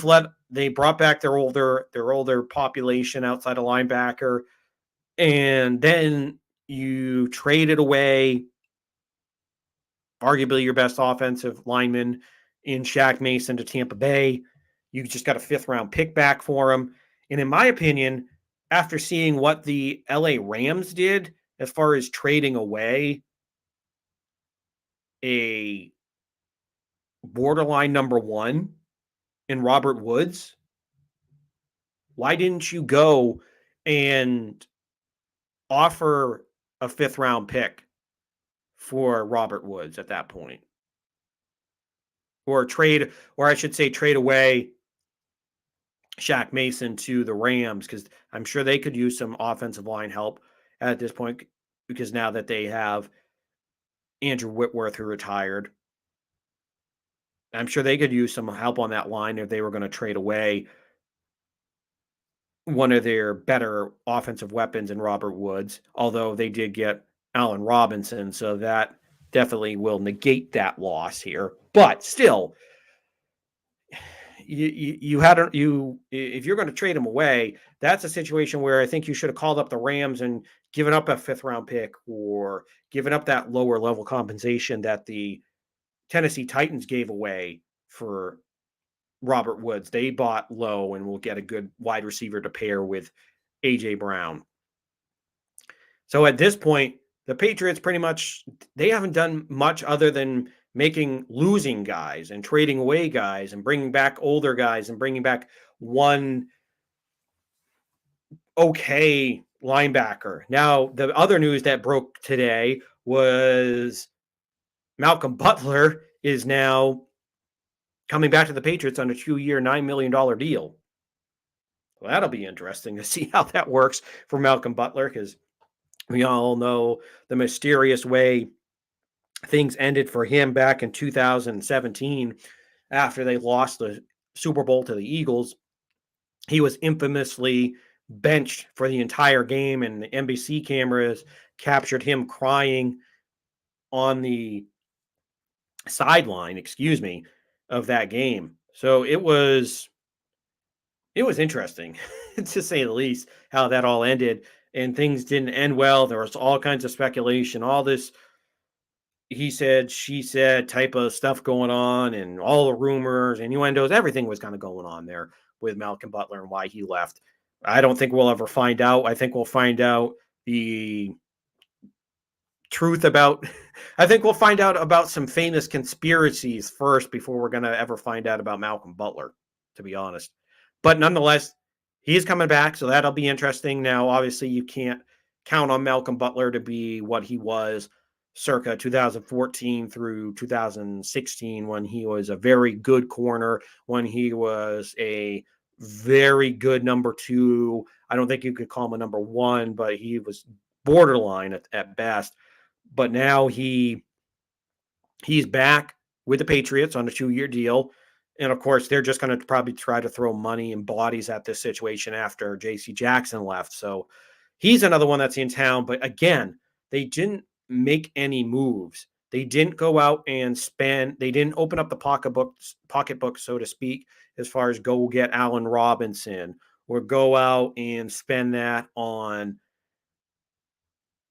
brought back their older population outside of linebacker, and then you traded away arguably your best offensive lineman in Shaque Mason to Tampa Bay. You just got a 5th-round pick back for him. And in my opinion, after seeing what the LA Rams did as far as trading away a borderline number 1 in Robert Woods, why didn't you go and offer a 5th-round pick for Robert Woods at that point? Or trade away Shaque Mason to the Rams, because I'm sure they could use some offensive line help at this point, because now that they have Andrew Whitworth, who retired, I'm sure they could use some help on that line if they were going to trade away one of their better offensive weapons in Robert Woods, although they did get Allen Robinson, so that definitely will negate that loss here. But still, if you're going to trade him away, that's a situation where I think you should have called up the Rams and given up a 5th-round pick, or given up that lower level compensation that the Tennessee Titans gave away for Robert Woods. They bought low and will get a good wide receiver to pair with A.J. Brown. So at this point, the Patriots they haven't done much other than losing guys and trading away guys and bringing back older guys and bringing back one okay linebacker. Now, the other news that broke today was Malcolm Butler is now coming back to the Patriots on a 2-year, $9 million deal. Well, that'll be interesting to see how that works for Malcolm Butler, because we all know the mysterious way things ended for him back in 2017 after they lost the Super Bowl to the Eagles. He was infamously benched for the entire game, and the NBC cameras captured him crying on the sideline, of that game. So it was It was interesting, to say the least, how that all ended, and things didn't end well. There was all kinds of speculation, all this he said, she said type of stuff going on, and all the rumors, innuendos, everything was kind of going on there with Malcolm Butler and why he left. I don't think we'll ever find out. I think we'll find out the truth about I think we'll find out about some famous conspiracies first before we're going to ever find out about Malcolm Butler, to be honest. But nonetheless, he's coming back, so that'll be interesting. Now, obviously, you can't count on Malcolm Butler to be what he was circa 2014 through 2016 when he was a very good corner, when he was a very good number two. I don't think you could call him a number one, but he was borderline at best. But now he's back with the Patriots on a 2-year deal. And of course, they're just going to probably try to throw money and bodies at this situation after JC Jackson left. So he's another one that's in town. But again, they didn't make any moves. They didn't go out and spend, they didn't open up the pocketbook, so to speak, as far as go get Allen Robinson or go out and spend that on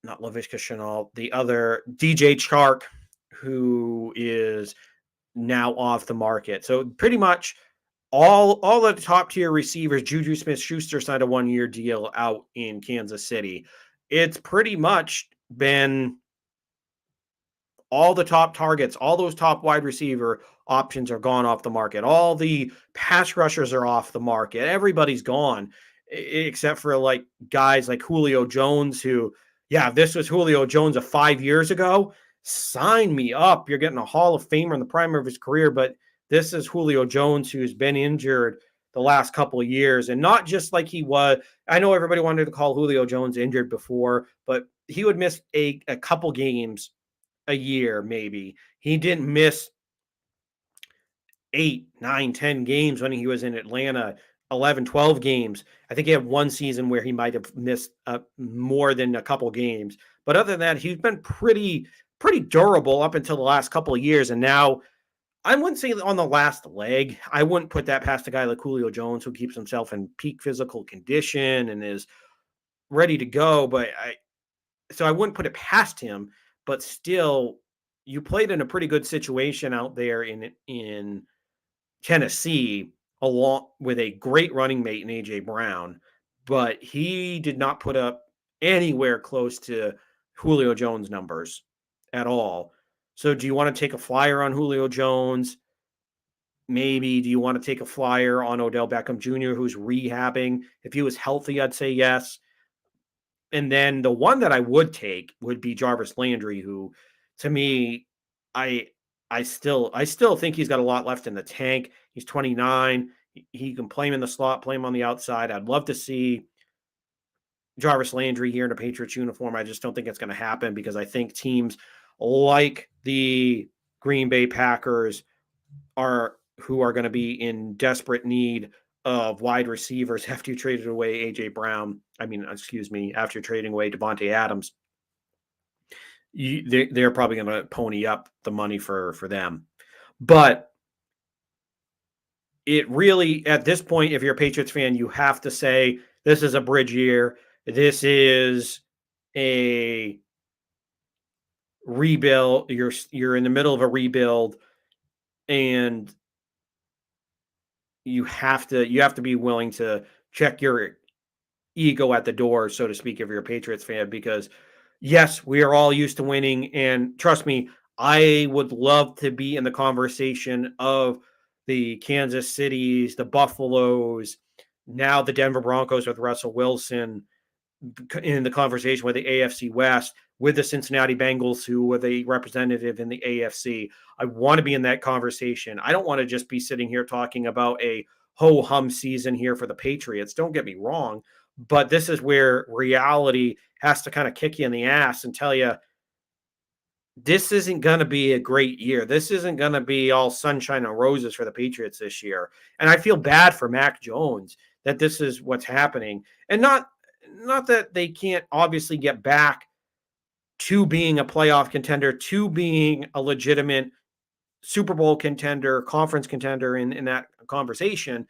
not Laviska Shenault, the other DJ Chark, who is now off the market. So pretty much all the top tier receivers, Juju Smith-Schuster signed a 1-year deal out in Kansas City. It's pretty much been all the top targets, all those top wide receiver options are gone off the market. All the pass rushers are off the market. Everybody's gone except for like guys like Julio Jones who, yeah, if this was Julio Jones of 5 years ago, sign me up. You're getting a Hall of Famer in the prime of his career, but this is Julio Jones who's been injured the last couple of years, and not just like he was. I know everybody wanted to call Julio Jones injured before, but he would miss a couple games a year, maybe. He didn't miss 8, 9, 10 games when he was in Atlanta, 11, 12 games. I think he had one season where he might have missed more than a couple games. But other than that, he's been pretty durable up until the last couple of years. And now I wouldn't say on the last leg. I wouldn't put that past a guy like Julio Jones who keeps himself in peak physical condition and is ready to go. But I wouldn't put it past him. But still, you played in a pretty good situation out there in Tennessee, along with a great running mate in A.J. Brown, but he did not put up anywhere close to Julio Jones numbers at all. So do you want to take a flyer on Julio Jones? Maybe. Do you want to take a flyer on Odell Beckham Jr., who's rehabbing? If he was healthy, I'd say yes. And then the one that I would take would be Jarvis Landry, who, to me, I still think he's got a lot left in the tank. He's 29. He can play him in the slot, play him on the outside. I'd love to see Jarvis Landry here in a Patriots uniform. I just don't think it's going to happen because I think teams like the Green Bay Packers who are going to be in desperate need of wide receivers after you traded away AJ Brown. After trading away Devontae Adams, they're probably going to pony up the money for them. But it really, at this point, if you're a Patriots fan, you have to say this is a bridge year. This is a rebuild. You're in the middle of a rebuild, and you have to be willing to check your ego at the door, so to speak, if you're a Patriots fan, because yes, we are all used to winning. And trust me, I would love to be in the conversation of the Kansas Cities, the Buffaloes, now the Denver Broncos with Russell Wilson, in the conversation with the AFC West, with the Cincinnati Bengals, who were the representative in the AFC. I want to be in that conversation. I don't want to just be sitting here talking about a ho-hum season here for the Patriots. Don't get me wrong, but this is where reality has to kind of kick you in the ass and tell you, this isn't going to be a great year. This isn't going to be all sunshine and roses for the Patriots this year. And I feel bad for Mac Jones that this is what's happening. And not that they can't obviously get back to being a playoff contender, to being a legitimate Super Bowl contender, conference contender in that conversation.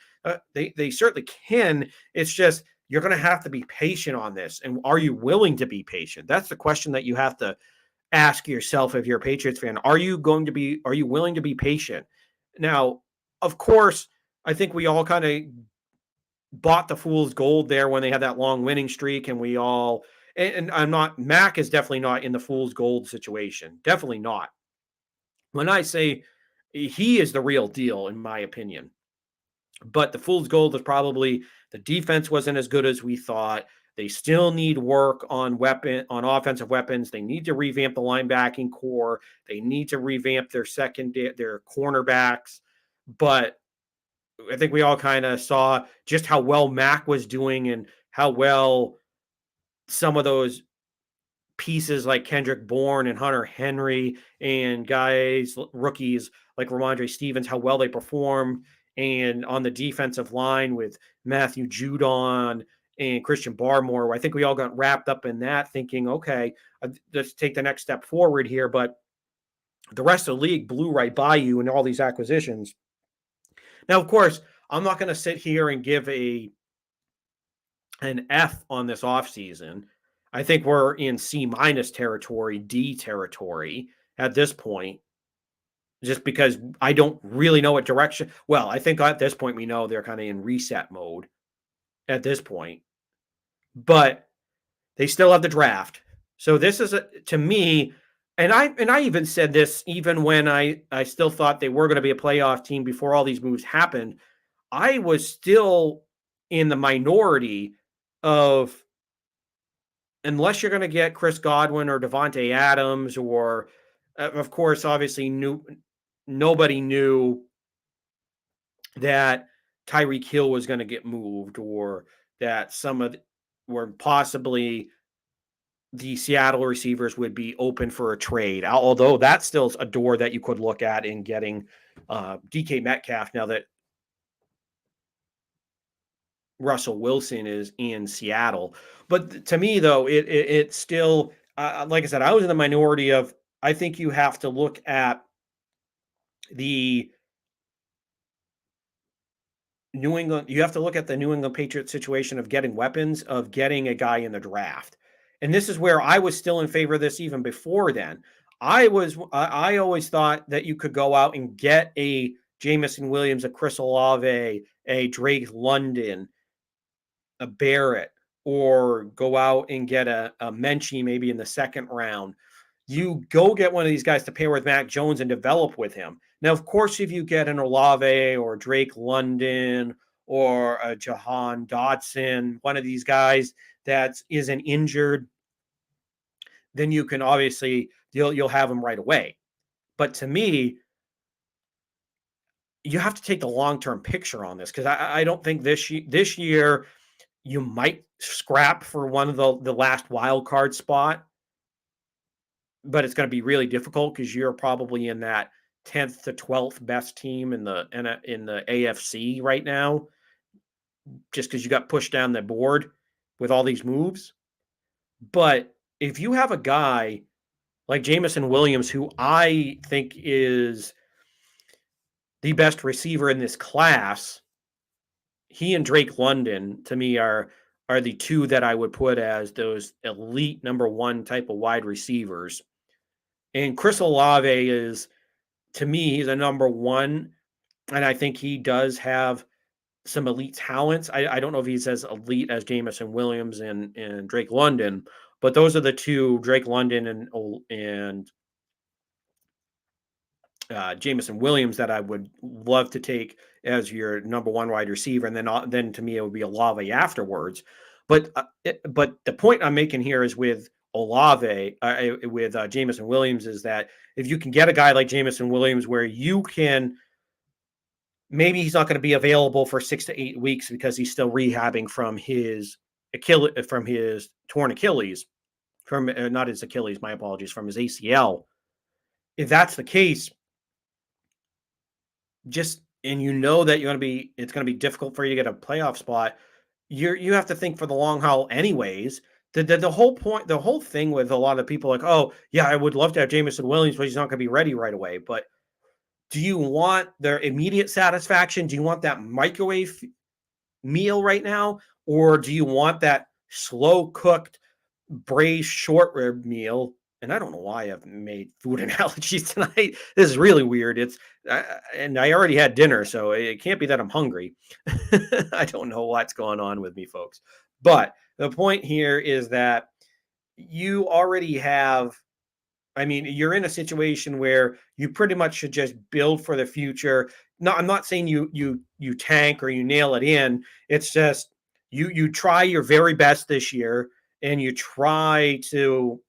They certainly can. It's just you're going to have to be patient on this. And are you willing to be patient? That's the question that you have to ask yourself if you're a Patriots fan. Are you willing to be patient? Now, of course, I think we all kind of bought the fool's gold there when they had that long winning streak, and we all and I'm not Mac is definitely not in the fool's gold situation. Definitely not. When I say he is the real deal, in my opinion. But the fool's gold is probably the defense wasn't as good as we thought. They still need work on offensive weapons. They need to revamp the linebacking core. They need to revamp their cornerbacks. But I think we all kind of saw just how well Mac was doing and how well some of those pieces like Kendrick Bourne and Hunter Henry and rookies like Ramondre Stevens, how well they performed. And on the defensive line with Matthew Judon and Christian Barmore, I think we all got wrapped up in that thinking, okay, let's take the next step forward here. But the rest of the league blew right by you in all these acquisitions. Now, of course, I'm not going to sit here and give an F on this offseason. I think we're in C- territory, D territory at this point, just because I don't really know what direction. Well, I think at this point we know they're kind of in reset mode at this point, but they still have the draft. So this is to me, and I even said this even when I still thought they were going to be a playoff team before all these moves happened. I was still in the minority of, unless you're going to get Chris Godwin or Devontae Adams, or of course, obviously nobody knew that Tyreek Hill was going to get moved, or that were possibly the Seattle receivers would be open for a trade. Although that's still a door that you could look at in getting DK Metcalf now that Russell Wilson is in Seattle. But to me, though, it's still, like I said, I was in the minority of, I think you have to look at the New England Patriots situation of getting weapons, of getting a guy in the draft. And this is where I was still in favor of this even before then. I always thought that you could go out and get a Jameson Williams, a Chris Olave, a Drake London, a Barrett, or go out and get a Menchie maybe in the second round. You go get one of these guys to pair with Mac Jones and develop with him. Now, of course, if you get an Olave or Drake London or a Jahan Dotson, one of these guys that isn't injured, then you can obviously you'll have him right away. But to me, you have to take the long-term picture on this, because I don't think this year you might scrap for one of the last wild card spot, but it's going to be really difficult because you're probably in that 10th to 12th best team in the AFC right now, just because you got pushed down the board with all these moves. But if you have a guy like Jameson Williams, who I think is the best receiver in this class, he and Drake London to me are the two that I would put as those elite number one type of wide receivers. And Chris Olave is, to me, he's a number one, and I think he does have some elite talents. I don't know if he's as elite as Jameson Williams and Drake London, but those are the two, Drake London and Jameson Williams, that I would love to take as your number one wide receiver, and then to me it would be Olave afterwards. But the point I'm making here is with Olave, with Jameson Williams, is that if you can get a guy like Jameson Williams, where you can, maybe he's not going to be available for 6 to 8 weeks because he's still rehabbing from his torn Achilles, from not his Achilles, my apologies, from his ACL. If that's the case, and you know that it's going to be difficult for you to get a playoff spot, you have to think for the long haul anyways. The whole thing with a lot of people like, oh yeah, I would love to have Jameson Williams, but he's not going to be ready right away. But Do you want their immediate satisfaction? Do you want that microwave meal right now? Or do you want that slow cooked braised short rib meal? And I don't know why I've made food analogies tonight. This is really weird. And I already had dinner, so it can't be that I'm hungry. I don't know what's going on with me, folks. But the point here is that you already have, I mean, you're in a situation where you pretty much should just build for the future. No, I'm not saying you tank or you nail it in. It's just you try your very best this year, and you try to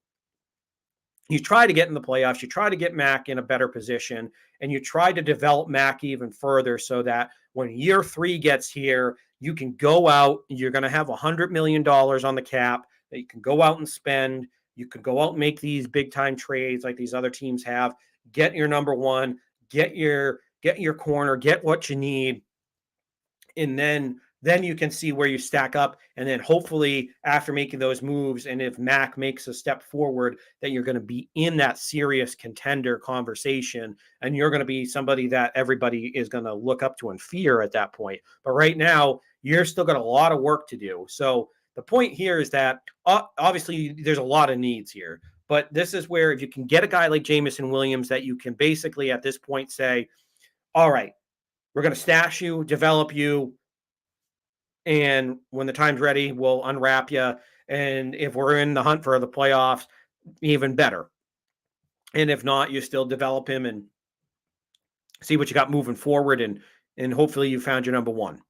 get in the playoffs. You try to get Mac in a better position, and you try to develop Mac even further so that when year 3 gets here, you can go out. You're going to have $100 million on the cap that you can go out and spend. You can go out and make these big time trades like these other teams have. Get your number one. Get your corner. Get what you need, and then you can see where you stack up. And then hopefully after making those moves, and if Mac makes a step forward, that you're going to be in that serious contender conversation, and you're going to be somebody that everybody is going to look up to and fear at that point. But right now, you're still got a lot of work to do. So the point here is that obviously there's a lot of needs here, but this is where if you can get a guy like Jamison Williams, that you can basically at this point say, all right, we're going to stash you, develop you, and when the time's ready, we'll unwrap you. And if we're in the hunt for the playoffs, even better. And if not, you still develop him and see what you got moving forward. And hopefully you found your number one.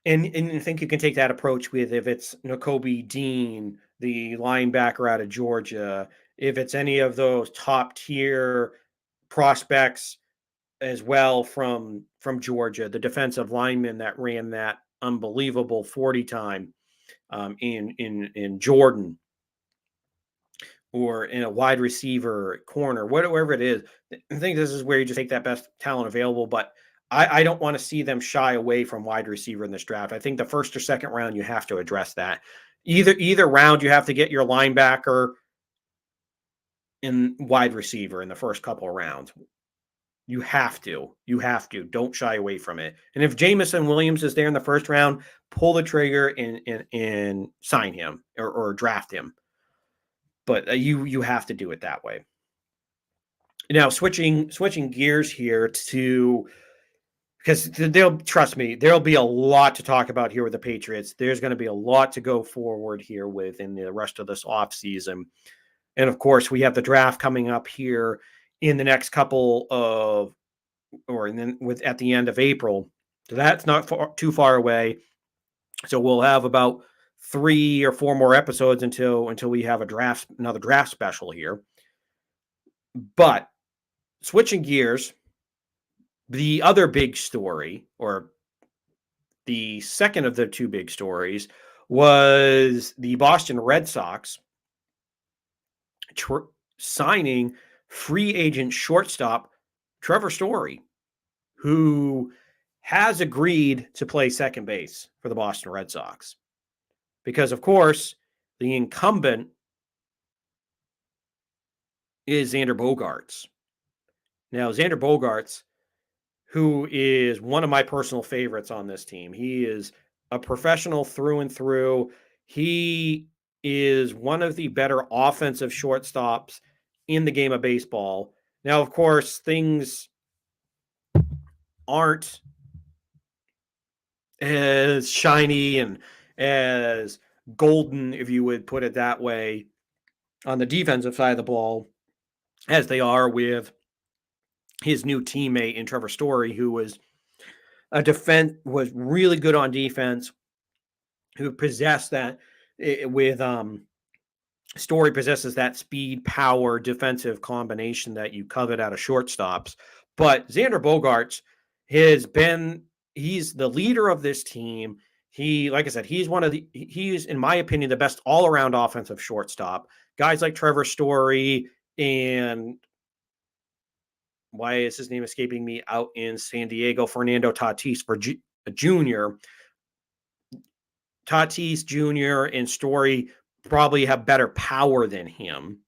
And I think you can take that approach with if it's Nakobe Dean, the linebacker out of Georgia, if it's any of those top tier prospects as well from Georgia, the defensive lineman that ran that unbelievable 40 time in Jordan, or in a wide receiver corner, whatever it is. I think this is where you just take that best talent available. But I don't want to see them shy away from wide receiver in this draft. I think the first or second round, you have to address that. Either round, you have to get your linebacker and wide receiver in the first couple of rounds. You have to. You have to. Don't shy away from it. And if Jamison Williams is there in the first round, pull the trigger and sign him or draft him. But you have to do it that way. Now, switching gears here to, because trust me, there'll be a lot to talk about here with the Patriots. There's going to be a lot to go forward here with in the rest of this offseason. And of course, we have the draft coming up here in the next couple of, or then at the end of April. So that's not too far away. So we'll have about 3 or 4 more episodes until we have another draft special here. But switching gears, the other big story, or the second of the two big stories, was the Boston Red Sox signing free agent shortstop Trevor Story, who has agreed to play second base for the Boston Red Sox. Because, of course, the incumbent is Xander Bogaerts. Now, Xander Bogaerts, who is one of my personal favorites on this team, he is a professional through and through. He is one of the better offensive shortstops in the game of baseball. Now, of course, things aren't as shiny and as golden, if you would put it that way, on the defensive side of the ball as they are with his new teammate in Trevor Story, who was really good on defense, who possessed that with Story possesses that speed, power, defensive combination that you covet out of shortstops. But Xander Bogaerts he's the leader of this team. Like I said, he's, in my opinion, the best all-around offensive shortstop. Guys like Trevor Story and, why is his name escaping me, out in San Diego, Fernando Tatis Jr. Tatis Jr. and Story probably have better power than him.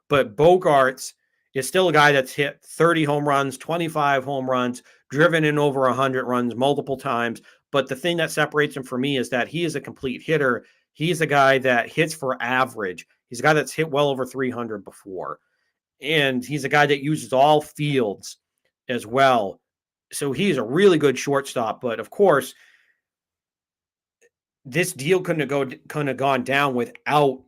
But Bogaerts is still a guy that's hit 30 home runs, 25 home runs, driven in over 100 runs multiple times. But the thing that separates him from me is that he is a complete hitter. He's a guy that hits for average. He's a guy that's hit well over 300 before. And he's a guy that uses all fields as well. So he's a really good shortstop. But of course, this deal couldn't have gone down without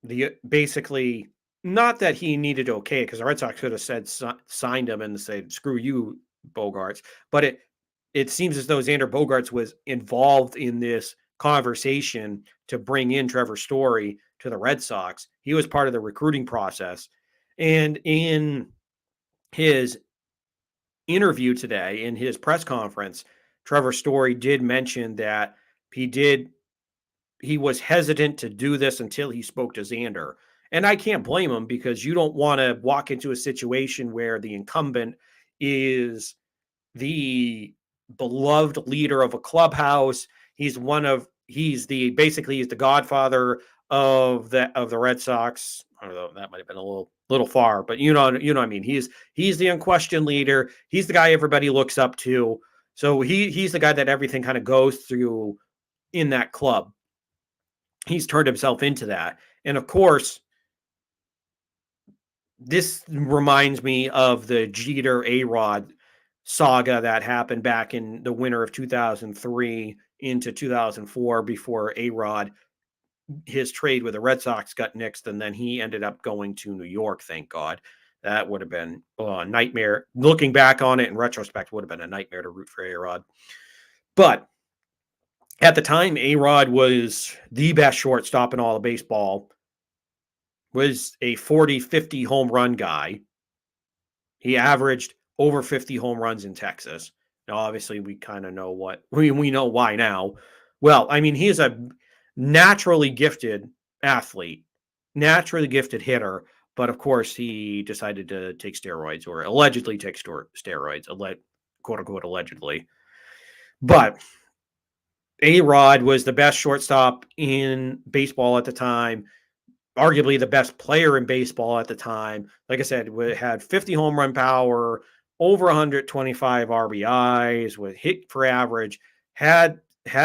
the basically, not that he needed to okay, because the Red Sox could have said signed him and said screw you, Bogarts. But it seems as though Xander Bogaerts was involved in this conversation to bring in Trevor Story to the Red Sox. He was part of the recruiting process. And in his interview today, in his press conference, Trevor Story did mention that he was hesitant to do this until he spoke to Xander. And I can't blame him, because you don't want to walk into a situation where the incumbent is the beloved leader of a clubhouse. He's he's the godfather of the Red Sox. I don't know, that might have been a little far, but you know what I mean. He's the unquestioned leader. He's the guy everybody looks up to. So he's the guy that everything kind of goes through in that club. He's turned himself into that. And of course, this reminds me of the Jeter A-Rod saga that happened back in the winter of 2003 into 2004, before A-Rod, his trade with the Red Sox got nixed, and then he ended up going to New York, thank God. That would have been a nightmare. Looking back on it in retrospect, would have been a nightmare to root for A-Rod. But at the time, A-Rod was the best shortstop in all of baseball, was a 40, 50 home run guy. He averaged over 50 home runs in Texas. Now, obviously, we kind of know we know why now. Well, I mean, he is a naturally gifted athlete, naturally gifted hitter, but of course, he decided to take steroids, or allegedly take steroids, quote unquote, allegedly. But A-Rod was the best shortstop in baseball at the time, arguably the best player in baseball at the time. Like I said, had 50 home run power, over 125 RBIs, with hit for average, had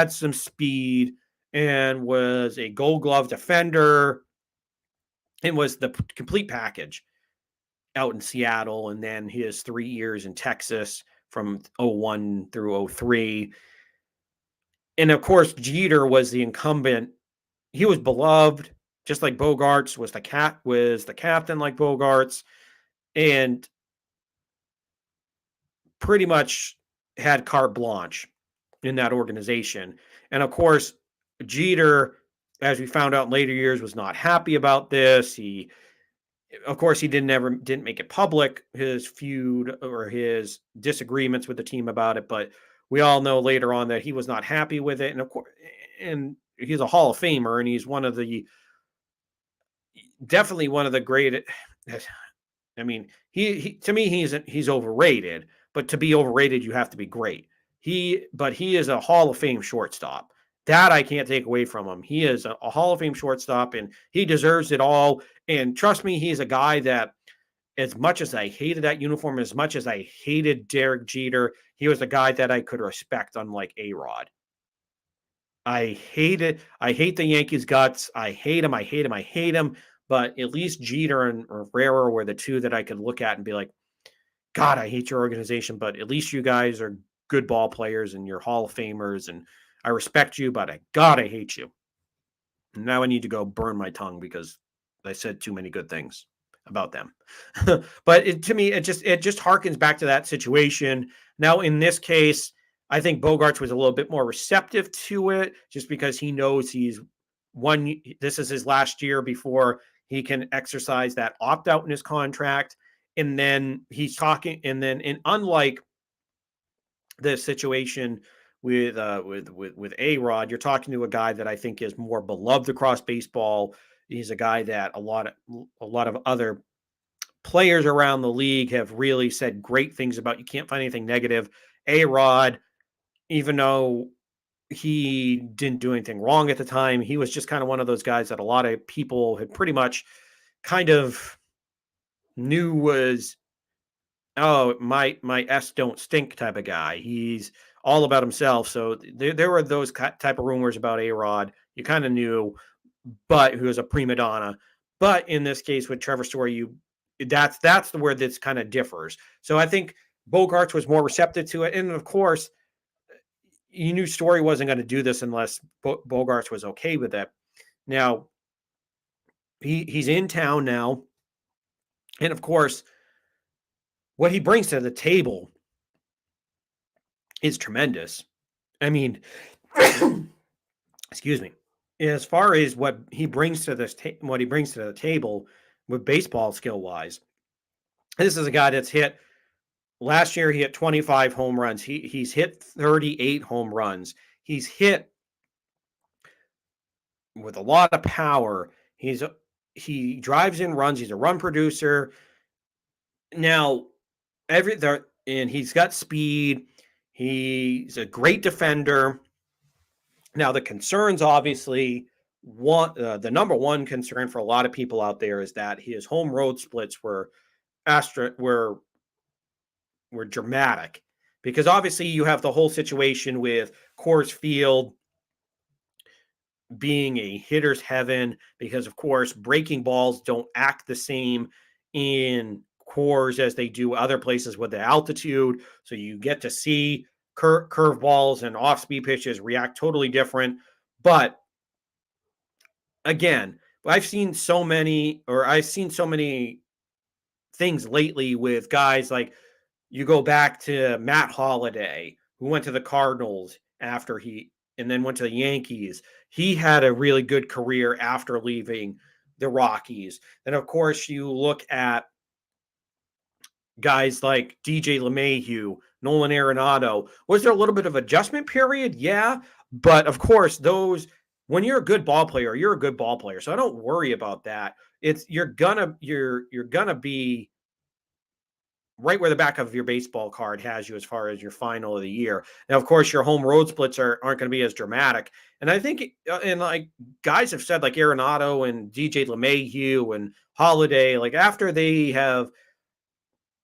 some speed, and was a Gold Glove defender, and was the complete package out in Seattle. And then his 3 years in Texas from 01 through 03. And of course, Jeter was the incumbent. He was beloved, just like Bogaerts was the captain like Bogaerts, and pretty much had carte blanche in that organization. And of course, Jeter, as we found out in later years, was not happy about this. Of course, he didn't make it public, his feud or his disagreements with the team about it, but we all know later on that he was not happy with it. And of course, and he's a Hall of Famer, and he's definitely one of the great. I mean, he to me, he's overrated, but to be overrated, you have to be great. But he is a Hall of Fame shortstop. That I can't take away from him. He is a Hall of Fame shortstop, and he deserves it all. And trust me, he's a guy that, as much as I hated that uniform, as much as I hated Derek Jeter, he was a guy that I could respect, unlike A-Rod. I hate it. I hate the Yankees' guts. I hate him. I hate him. I hate him. But at least Jeter and Rivera were the two that I could look at and be like, God, I hate your organization, but at least you guys are good ball players and you're Hall of Famers, and I respect you, but God, I hate you. Now I need to go burn my tongue because I said too many good things about them. But to me, it just harkens back to that situation. Now, in this case, I think Bogaerts was a little bit more receptive to it, just because he knows this is his last year before he can exercise that opt-out in his contract. And then he's talking, and unlike the situation with A-Rod, you're talking to a guy that I think is more beloved across baseball. He's a guy that a lot of other players around the league have really said great things about. You can't find anything negative. A-Rod, even though he didn't do anything wrong at the time, he was just kind of one of those guys that a lot of people had pretty much kind of knew was, oh, my S don't stink type of guy. He's all about himself. So there were those type of rumors about A-Rod. You kind of knew, but who was a prima donna. But in this case with Trevor Story, that's the where this kind of differs. So I think Bogarts was more receptive to it, and of course, you knew Story wasn't going to do this unless Bogarts was okay with it. Now he's in town now, and of course, what he brings to the table is tremendous. I mean, excuse me. As far as what he brings to what he brings to the table with baseball skill wise, this is a guy that's hit. Last year he hit 25 home runs. He's hit 38 home runs. He's hit with a lot of power. He drives in runs. He's a run producer. Now and he's got speed. He's a great defender. Now the concerns, obviously, the number one concern for a lot of people out there is that his home road splits were dramatic, because obviously you have the whole situation with Coors Field being a hitter's heaven, because of course breaking balls don't act the same in Coors as they do other places with the altitude. So you get to see curve balls and off-speed pitches react totally different. But again, I've seen so many things lately with guys like, you go back to Matt Holliday, who went to the Cardinals and then went to the Yankees. He had a really good career after leaving the Rockies. And of course, you look at guys like DJ LeMahieu, Nolan Arenado. Was there a little bit of adjustment period? Yeah. But of course, when you're a good ball player, you're a good ball player. So I don't worry about that. You're gonna be right where the back of your baseball card has you as far as your final of the year. Now, of course, your home road splits aren't going to be as dramatic. And I think, and like guys have said, like Arenado and DJ LeMahieu and Holiday, like after they have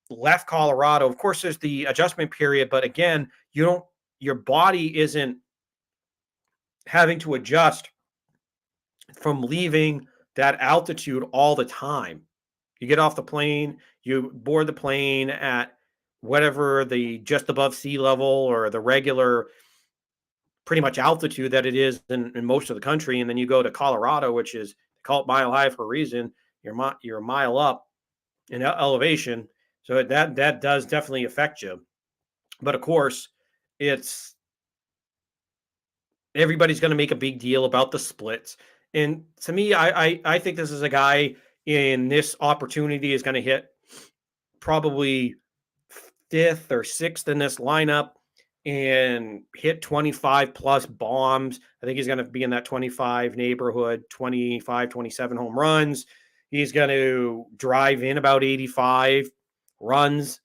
left Colorado, of course, there's the adjustment period. But again, your body isn't having to adjust from leaving that altitude all the time. You get off the plane, you board the plane at whatever the just above sea level or the regular pretty much altitude that it is in most of the country. And then you go to Colorado, which is, they call it mile high for a reason. You're a mile up in elevation. So that does definitely affect you. But of course, everybody's going to make a big deal about the splits. And to me, I think this is a guy in this opportunity is going to hit probably fifth or sixth in this lineup and hit 25 plus bombs. I think he's going to be in that 25 neighborhood, 25, 27 home runs. He's going to drive in about 85 runs.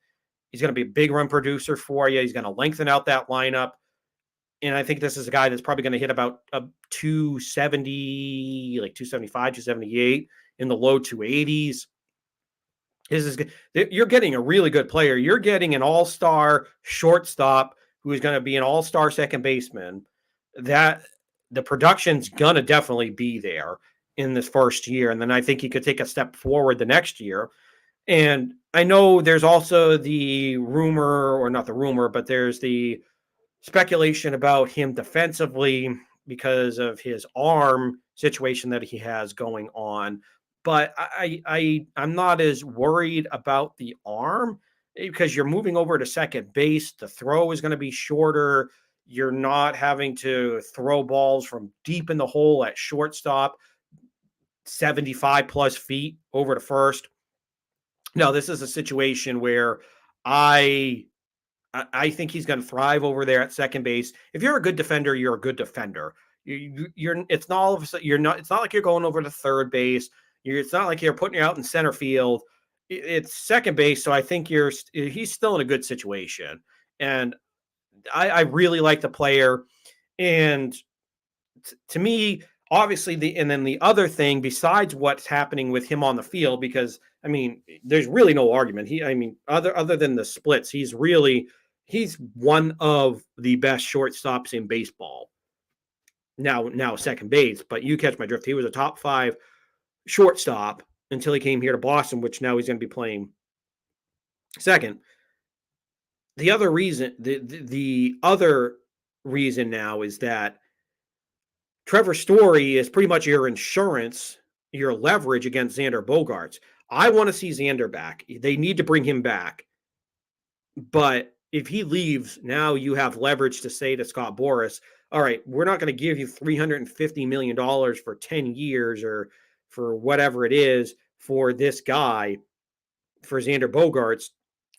He's going to be a big run producer for you. He's going to lengthen out that lineup. And I think this is a guy that's probably going to hit about a 270, like 275, 278 in the low 280s. You're getting a really good player. You're getting an all-star shortstop who is going to be an all-star second baseman. That the production's going to definitely be there in this first year. And then I think he could take a step forward the next year. And I know there's also the rumor, or not the rumor, but there's the speculation about him defensively because of his arm situation that he has going on. But I'm not as worried about the arm, because you're moving over to second base. The throw is going to be shorter. You're not having to throw balls from deep in the hole at shortstop, 75 plus feet over to first. No, this is a situation where I think he's going to thrive over there at second base. If you're a good defender, you're a good defender. It's not all of a sudden it's not like you're going over to third base. It's not like you're putting you out in center field. It's second base. So I think he's still in a good situation. And I really like the player. And to me, obviously and then the other thing besides what's happening with him on the field, because I mean, there's really no argument. Other than the splits, he's one of the best shortstops in baseball. Now second base, but you catch my drift. He was a top 5 shortstop until he came here to Boston, which now he's going to be playing second. The other reason now is that Trevor Story is pretty much your insurance, your leverage against Xander Bogaerts. I want to see Xander back. They need to bring him back. But if he leaves, now you have leverage to say to Scott Boras, all right, we're not going to give you $350 million for 10 years or for whatever it is for this guy, for Xander Bogaerts,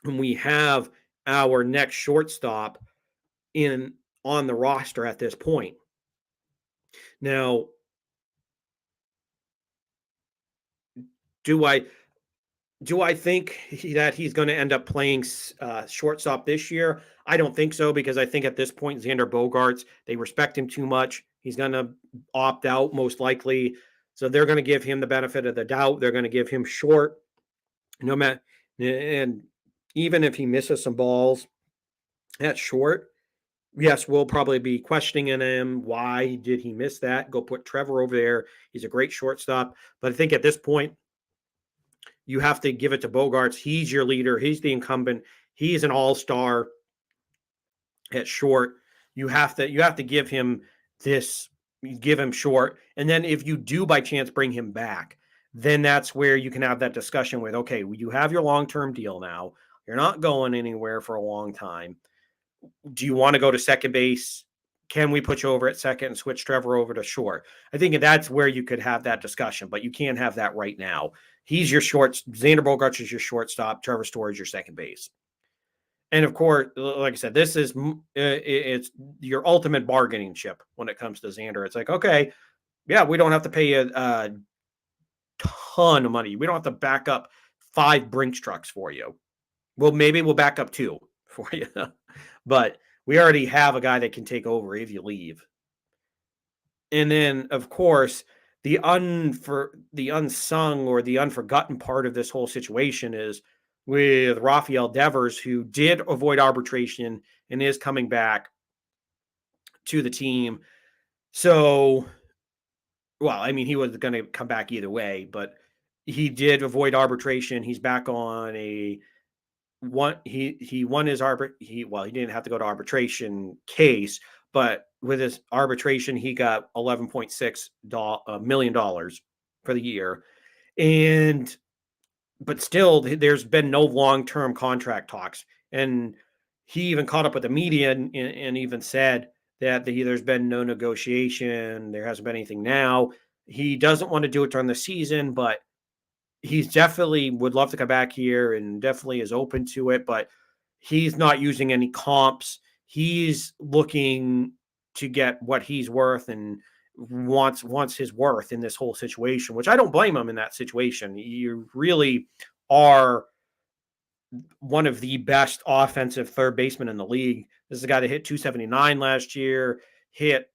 when we have our next shortstop on the roster at this point. Now, do I think that he's going to end up playing shortstop this year? I don't think so, because I think at this point, Xander Bogaerts, they respect him too much. He's going to opt out most likely. So they're going to give him the benefit of the doubt. They're going to give him short, no matter, and even if he misses some balls at short, yes, we'll probably be questioning him. Why did he miss that? Go put Trevor over there. He's a great shortstop. But I think at this point, you have to give it to Bogaerts. He's your leader. He's the incumbent. He's an all-star at short. You have to give him this, give him short. And then if you do by chance bring him back, then that's where you can have that discussion with, okay, you have your long-term deal now. You're not going anywhere for a long time. Do you want to go to second base? Can we put you over at second and switch Trevor over to short? I think that's where you could have that discussion, but you can't have that right now. He's your Xander Bogaerts is your shortstop. Trevor Story is your second base. And of course, like I said, this is it's your ultimate bargaining chip when it comes to Xander. It's like, okay, yeah, we don't have to pay a ton of money. We don't have to back up 5 Brinks trucks for you. Well, maybe we'll back up 2 for you. But we already have a guy that can take over if you leave. And then, of course, the unsung or the unforgotten part of this whole situation is with Rafael Devers, who did avoid arbitration and is coming back to the team. So, well, I mean, he was going to come back either way, but he did avoid arbitration. He's back on a he won his he didn't have to go to arbitration case, but with his arbitration he got $11.6 million for the year. But still there's been no long-term contract talks, and he even caught up with the media and even said that there's been no negotiation. There hasn't been anything now. He doesn't want to do it during the season, but he's definitely would love to come back here and definitely is open to it, but he's not using any comps. He's looking to get what he's worth and wants his worth in this whole situation, which I don't blame him in that situation. You really are one of the best offensive third basemen in the league. This is a guy that hit 279 last year, hit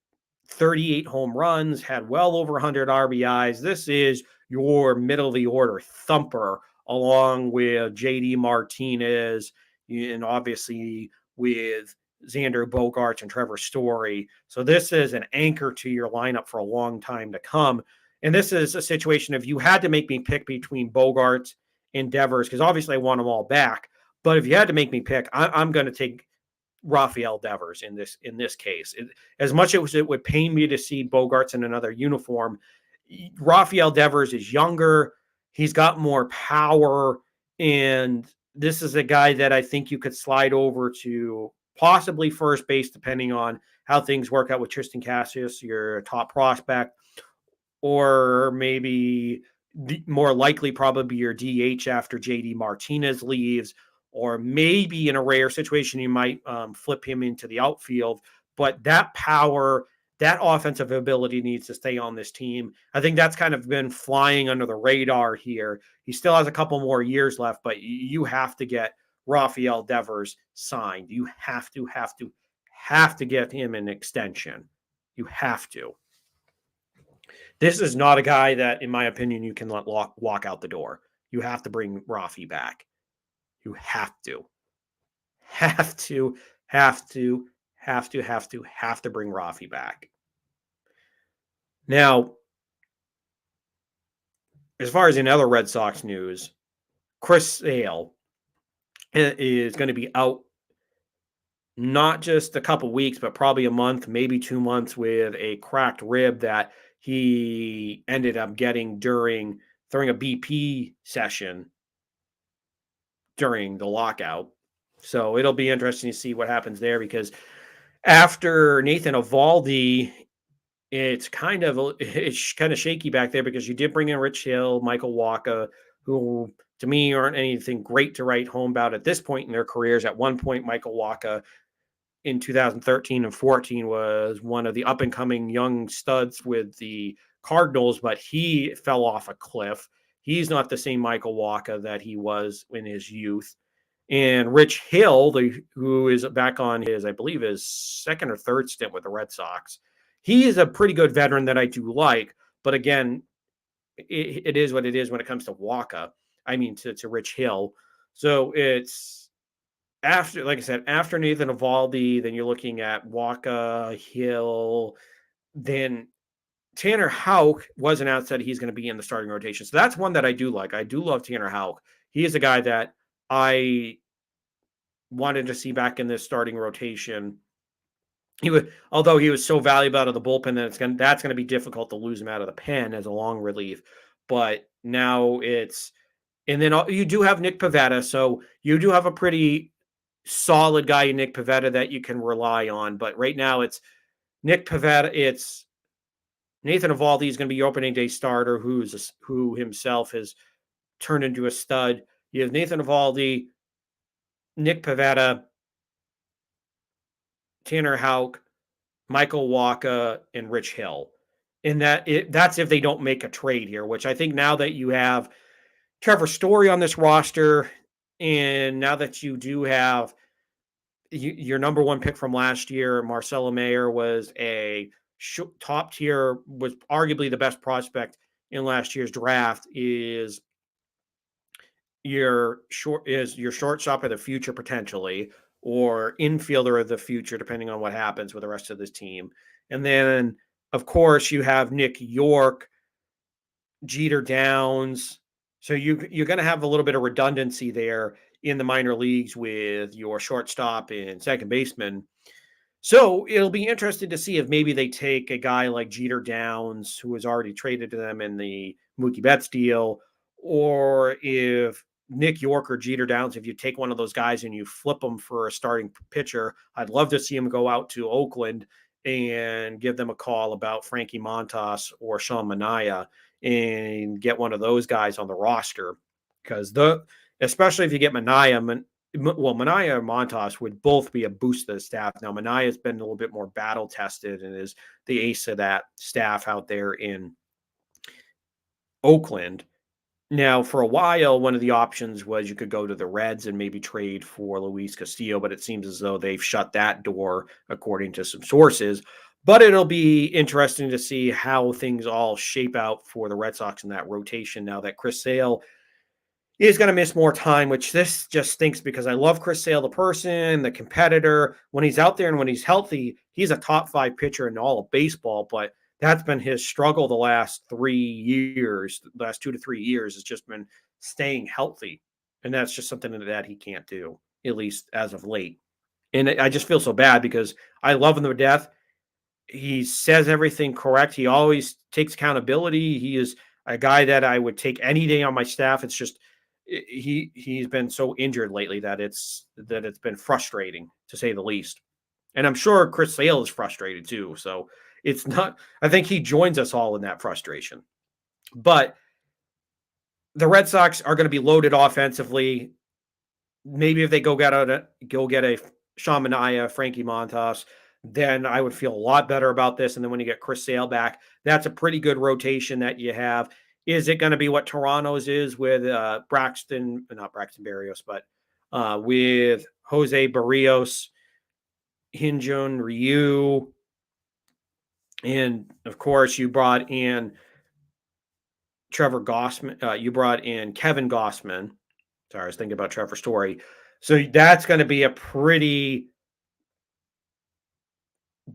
38 home runs, had well over 100 RBIs. This is your middle of the order thumper, along with JD Martinez and obviously with Xander Bogaerts and Trevor Story. So this is an anchor to your lineup for a long time to come. And this is a situation if you had to make me pick between Bogaerts and Devers, because obviously I want them all back. But if you had to make me pick, I'm going to take Rafael Devers in this case. As much as it would pain me to see Bogaerts in another uniform, Rafael Devers is younger. He's got more power, and this is a guy that I think you could slide over to possibly first base, depending on how things work out with Tristan Cassius, your top prospect, or maybe more likely probably your DH after JD Martinez leaves, or maybe in a rare situation, you might flip him into the outfield. But that power, that offensive ability needs to stay on this team. I think that's kind of been flying under the radar here. He still has a couple more years left, but you have to get Rafael Devers signed. You have to get him an extension. You have to. This is not a guy that, in my opinion, you can let walk out the door. You have to bring Rafi back. You have to, have to, have to, have to bring Rafi back. Now, as far as in other Red Sox news, Chris Sale is going to be out not just a couple weeks, but probably a month, maybe 2 months with a cracked rib that he ended up getting during a BP session during the lockout. So it'll be interesting to see what happens there because after Nathan Eovaldi, it's kind of shaky back there because you did bring in Rich Hill, Michael Wacha, who to me aren't anything great to write home about at this point in their careers. At one point, Michael Wacha in 2013 and 14 was one of the up and coming young studs with the Cardinals, but he fell off a cliff. He's not the same Michael Wacha that he was in his youth. And Rich Hill, who is back on his, I believe, his second or third stint with the Red Sox, he is a pretty good veteran that I do like. But again, it is what it is when it comes to Wacha. I mean, to Rich Hill. So it's after, like I said, after Nathan Eovaldi, then you're looking at Wacha, Hill, then Tanner Houck was announced that he's going to be in the starting rotation. So that's one that I do like. I do love Tanner Houck. He is a guy that I wanted to see back in this starting rotation. Although he was so valuable out of the bullpen that that's going to be difficult to lose him out of the pen as a long relief. But now and then you do have Nick Pivetta, so you do have a pretty solid guy in Nick Pivetta that you can rely on. But right now it's Nick Pivetta, it's Nathan Eovaldi is going to be your opening day starter, who himself has turned into a stud. You have Nathan Eovaldi, Nick Pivetta, Tanner Houck, Michael Wacha, and Rich Hill. And that's if they don't make a trade here, which I think now that you have Trevor Story on this roster, and now that you do have your number one pick from last year, Marcelo Mayer was a top tier, was arguably the best prospect in last year's draft, is your shortstop of the future potentially, or infielder of the future, depending on what happens with the rest of this team. And then, of course, you have Nick York, Jeter Downs. So you're going to have a little bit of redundancy there in the minor leagues with your shortstop and second baseman. So it'll be interesting to see if maybe they take a guy like Jeter Downs, who was already traded to them in the Mookie Betts deal, or if Nick York or Jeter Downs, if you take one of those guys and you flip them for a starting pitcher. I'd love to see him go out to Oakland and give them a call about Frankie Montas or Sean Manaea and get one of those guys on the roster, because especially if you get Manaea, Manaea and Montas would both be a boost to the staff. Now, Manaea's been a little bit more battle tested and is the ace of that staff out there in Oakland. Now, for a while, one of the options was you could go to the Reds and maybe trade for Luis Castillo, but it seems as though they've shut that door, according to some sources. But it'll be interesting to see how things all shape out for the Red Sox in that rotation now that Chris Sale is going to miss more time, which this just stinks because I love Chris Sale, the person, the competitor. When he's out there and when he's healthy, he's a top 5 pitcher in all of baseball, but that's been his struggle the last 2 to 3 years, has just been staying healthy. And that's just something that he can't do, at least as of late. And I just feel so bad because I love him to death. He says everything correct. He always takes accountability. He is a guy that I would take any day on my staff. It's just he's been so injured lately that it's been frustrating, to say the least. And I'm sure Chris Sale is frustrated too. So it's not, I think he joins us all in that frustration. But the Red Sox are going to be loaded offensively. Maybe if they go get a Sean Manaea, Frankie Montas, then I would feel a lot better about this. And then when you get Chris Sale back, that's a pretty good rotation that you have. Is it going to be what Toronto's is with not Braxton Berrios, but with Jose Barrios, Hyun-Jin Ryu, And of course, you brought in Trevor Gossman. You brought in Kevin Gossman. Sorry, I was thinking about Trevor Story. So that's going to be a pretty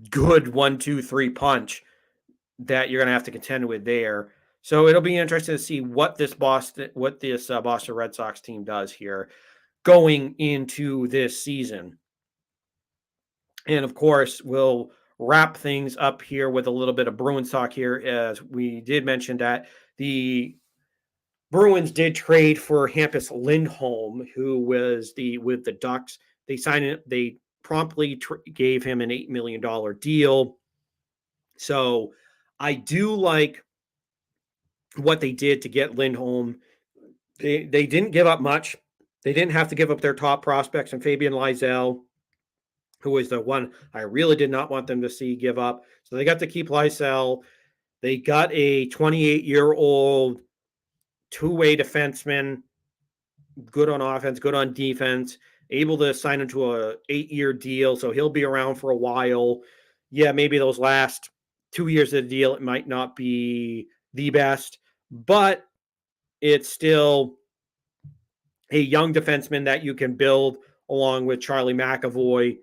good 1, 2, 3 punch that you're going to have to contend with there. So it'll be interesting to see what this Boston Red Sox team does here going into this season. And of course, we'll wrap things up here with a little bit of Bruins talk here, as we did mention that the Bruins did trade for Hampus Lindholm, who was with the Ducks. They signed it. They promptly gave him an $8 million deal. So I do like what they did to get Lindholm. They didn't give up much. They didn't have to give up their top prospects and Fabian Lysell, who was the one I really did not want them to see give up. So they got to keep Lysell. They got a 28-year-old two-way defenseman, good on offense, good on defense, able to sign into a 8-year deal. So he'll be around for a while. Yeah, maybe those last 2 years of the deal, it might not be the best, but it's still a young defenseman that you can build along with Charlie McAvoy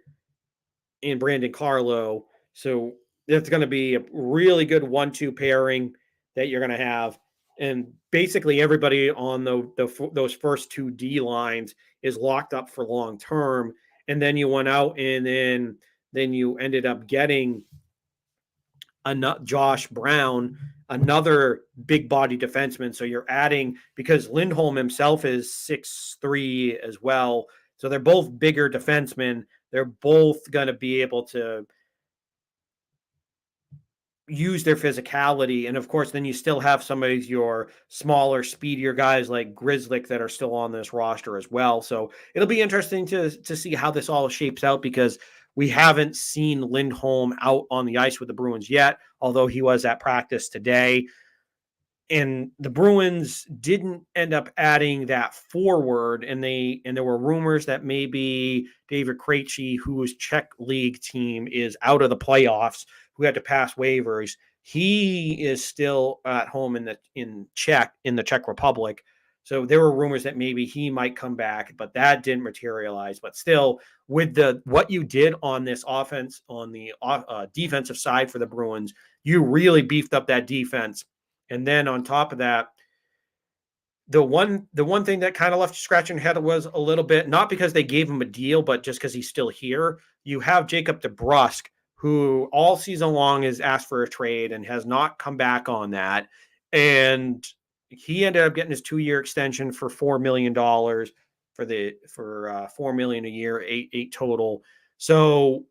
and Brandon Carlo. So it's going to be a really good 1-2 pairing that you're going to have. And basically everybody on those first 2 D lines is locked up for long term. And then you went out and then you ended up getting Josh Brown, another big body defenseman. So you're adding, because Lindholm himself is 6'3" as well. So they're both bigger defensemen. They're both going to be able to use their physicality. And of course, then you still have some of your smaller, speedier guys like Grizzlick that are still on this roster as well. So it'll be interesting to see how this all shapes out, because we haven't seen Lindholm out on the ice with the Bruins yet, although he was at practice today. And the Bruins didn't end up adding that forward, and there were rumors that maybe David Krejci, whose Czech league team is out of the playoffs, who had to pass waivers, he is still at home in the Czech Republic. So there were rumors that maybe he might come back, but that didn't materialize. But still, with what you did on this offense, on the defensive side for the Bruins, you really beefed up that defense. And then on top of that, the one thing that kind of left you scratching your head was a little bit, not because they gave him a deal, but just because he's still here. You have Jacob DeBrusk, who all season long has asked for a trade and has not come back on that. And he ended up getting his 2-year extension for $4 million for $4 million a year, eight total. So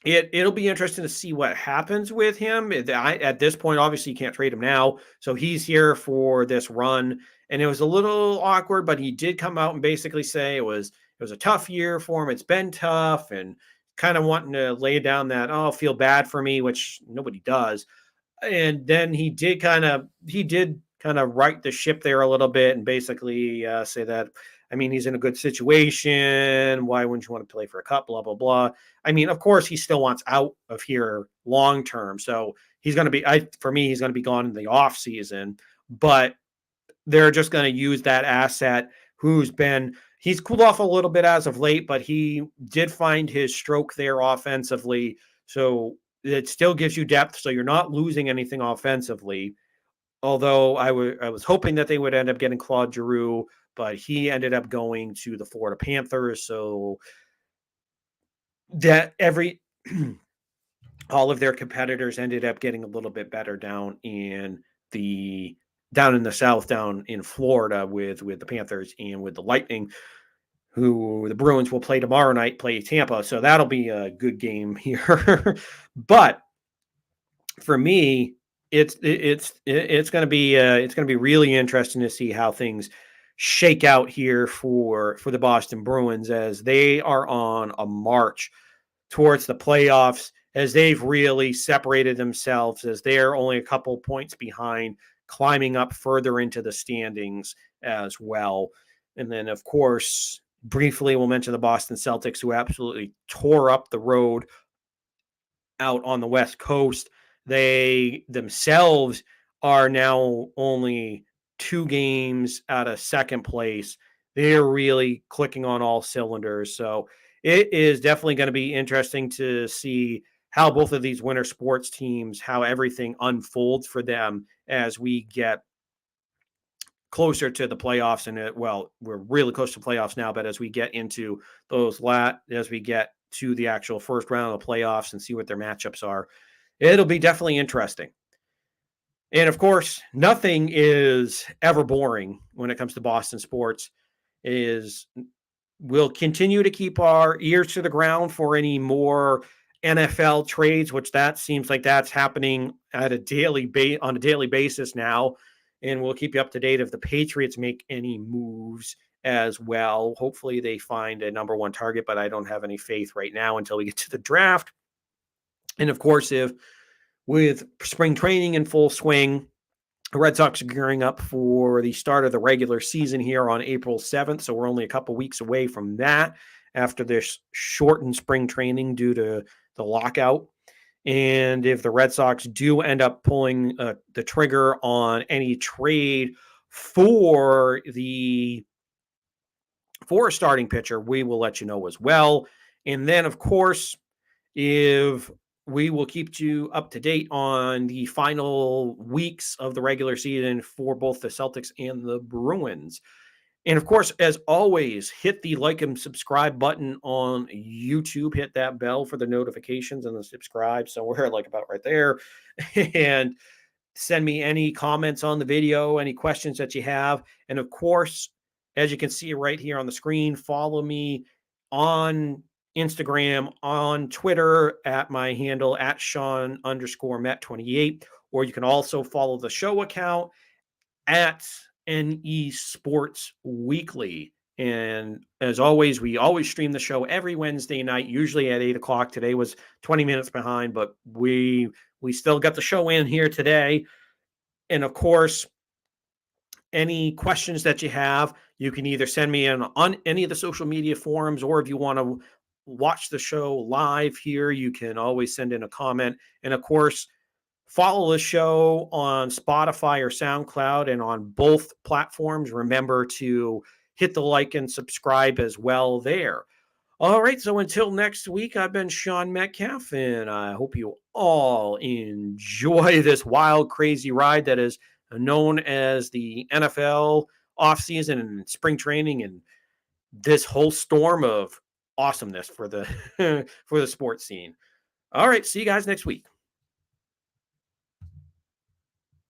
it'll be interesting to see what happens with him. At this point, obviously, you can't trade him now. So he's here for this run. And it was a little awkward, but he did come out and basically say it was a tough year for him. It's been tough, and kind of wanting to lay down that, oh, feel bad for me, which nobody does. And then he did kind of right the ship there a little bit and basically say that, I mean, he's in a good situation. Why wouldn't you want to play for a cup? Blah, blah, blah. I mean, of course, he still wants out of here long term. So he's going to be, for me, he's going to be gone in the off season. But they're just going to use that asset he's cooled off a little bit as of late, but he did find his stroke there offensively. So it still gives you depth. So you're not losing anything offensively. Although I was hoping that they would end up getting Claude Giroux, but he ended up going to the Florida Panthers. So that all of their competitors ended up getting a little bit better down in the South, down in Florida with the Panthers and with the Lightning, who the Bruins will play tomorrow night, play Tampa. So that'll be a good game here. But for me, it's going to be really interesting to see how things shake out here for the Boston Bruins, as they are on a march towards the playoffs, as they've really separated themselves, as they're only a couple points behind, climbing up further into the standings as well. And then, of course, briefly, we'll mention the Boston Celtics, who absolutely tore up the road out on the West Coast, they themselves are now only 2 games out of second place. They're really clicking on all cylinders. So it is definitely going to be interesting to see how both of these winter sports teams, how everything unfolds for them as we get closer to the playoffs. And well, we're really close to playoffs now, but as we get into as we get to the actual first round of the playoffs and see what their matchups are, it'll be definitely interesting. And of course, nothing is ever boring when it comes to Boston sports. Is We'll continue to keep our ears to the ground for any more NFL trades, which that seems like that's happening at on a daily basis now. And we'll keep you up to date if the Patriots make any moves as well. Hopefully they find a number one target, but I don't have any faith right now until we get to the draft. And of course, if with spring training in full swing, the Red Sox are gearing up for the start of the regular season here on April 7th. So we're only a couple weeks away from that after this shortened spring training due to the lockout. And if the Red Sox do end up pulling the trigger on any trade for a starting pitcher, we will let you know as well. And then, of course, if we will keep you up to date on the final weeks of the regular season for both the Celtics and the Bruins. And of course, as always, hit the like and subscribe button on YouTube. Hit that bell for the notifications and the subscribe somewhere like about right there. And send me any comments on the video, any questions that you have. And of course, as you can see right here on the screen, follow me on Instagram, on Twitter at my handle at Sean_Met28. Or you can also follow the show account at NE Sports Weekly. And as always, we always stream the show every Wednesday night, usually at 8 o'clock. Today was 20 minutes behind, but we still got the show in here today. And of course, any questions that you have, you can either send me on any of the social media forums, or if you want to watch the show live here, you can always send in a comment. And of course, follow the show on Spotify or SoundCloud, and on both platforms. Remember to hit the like and subscribe as well there. All right, so until next week, I've been Sean Metcalf, and I hope you all enjoy this wild, crazy ride that is known as the NFL offseason and spring training, and this whole storm of awesomeness for the for the sports scene. All right, see you guys next week.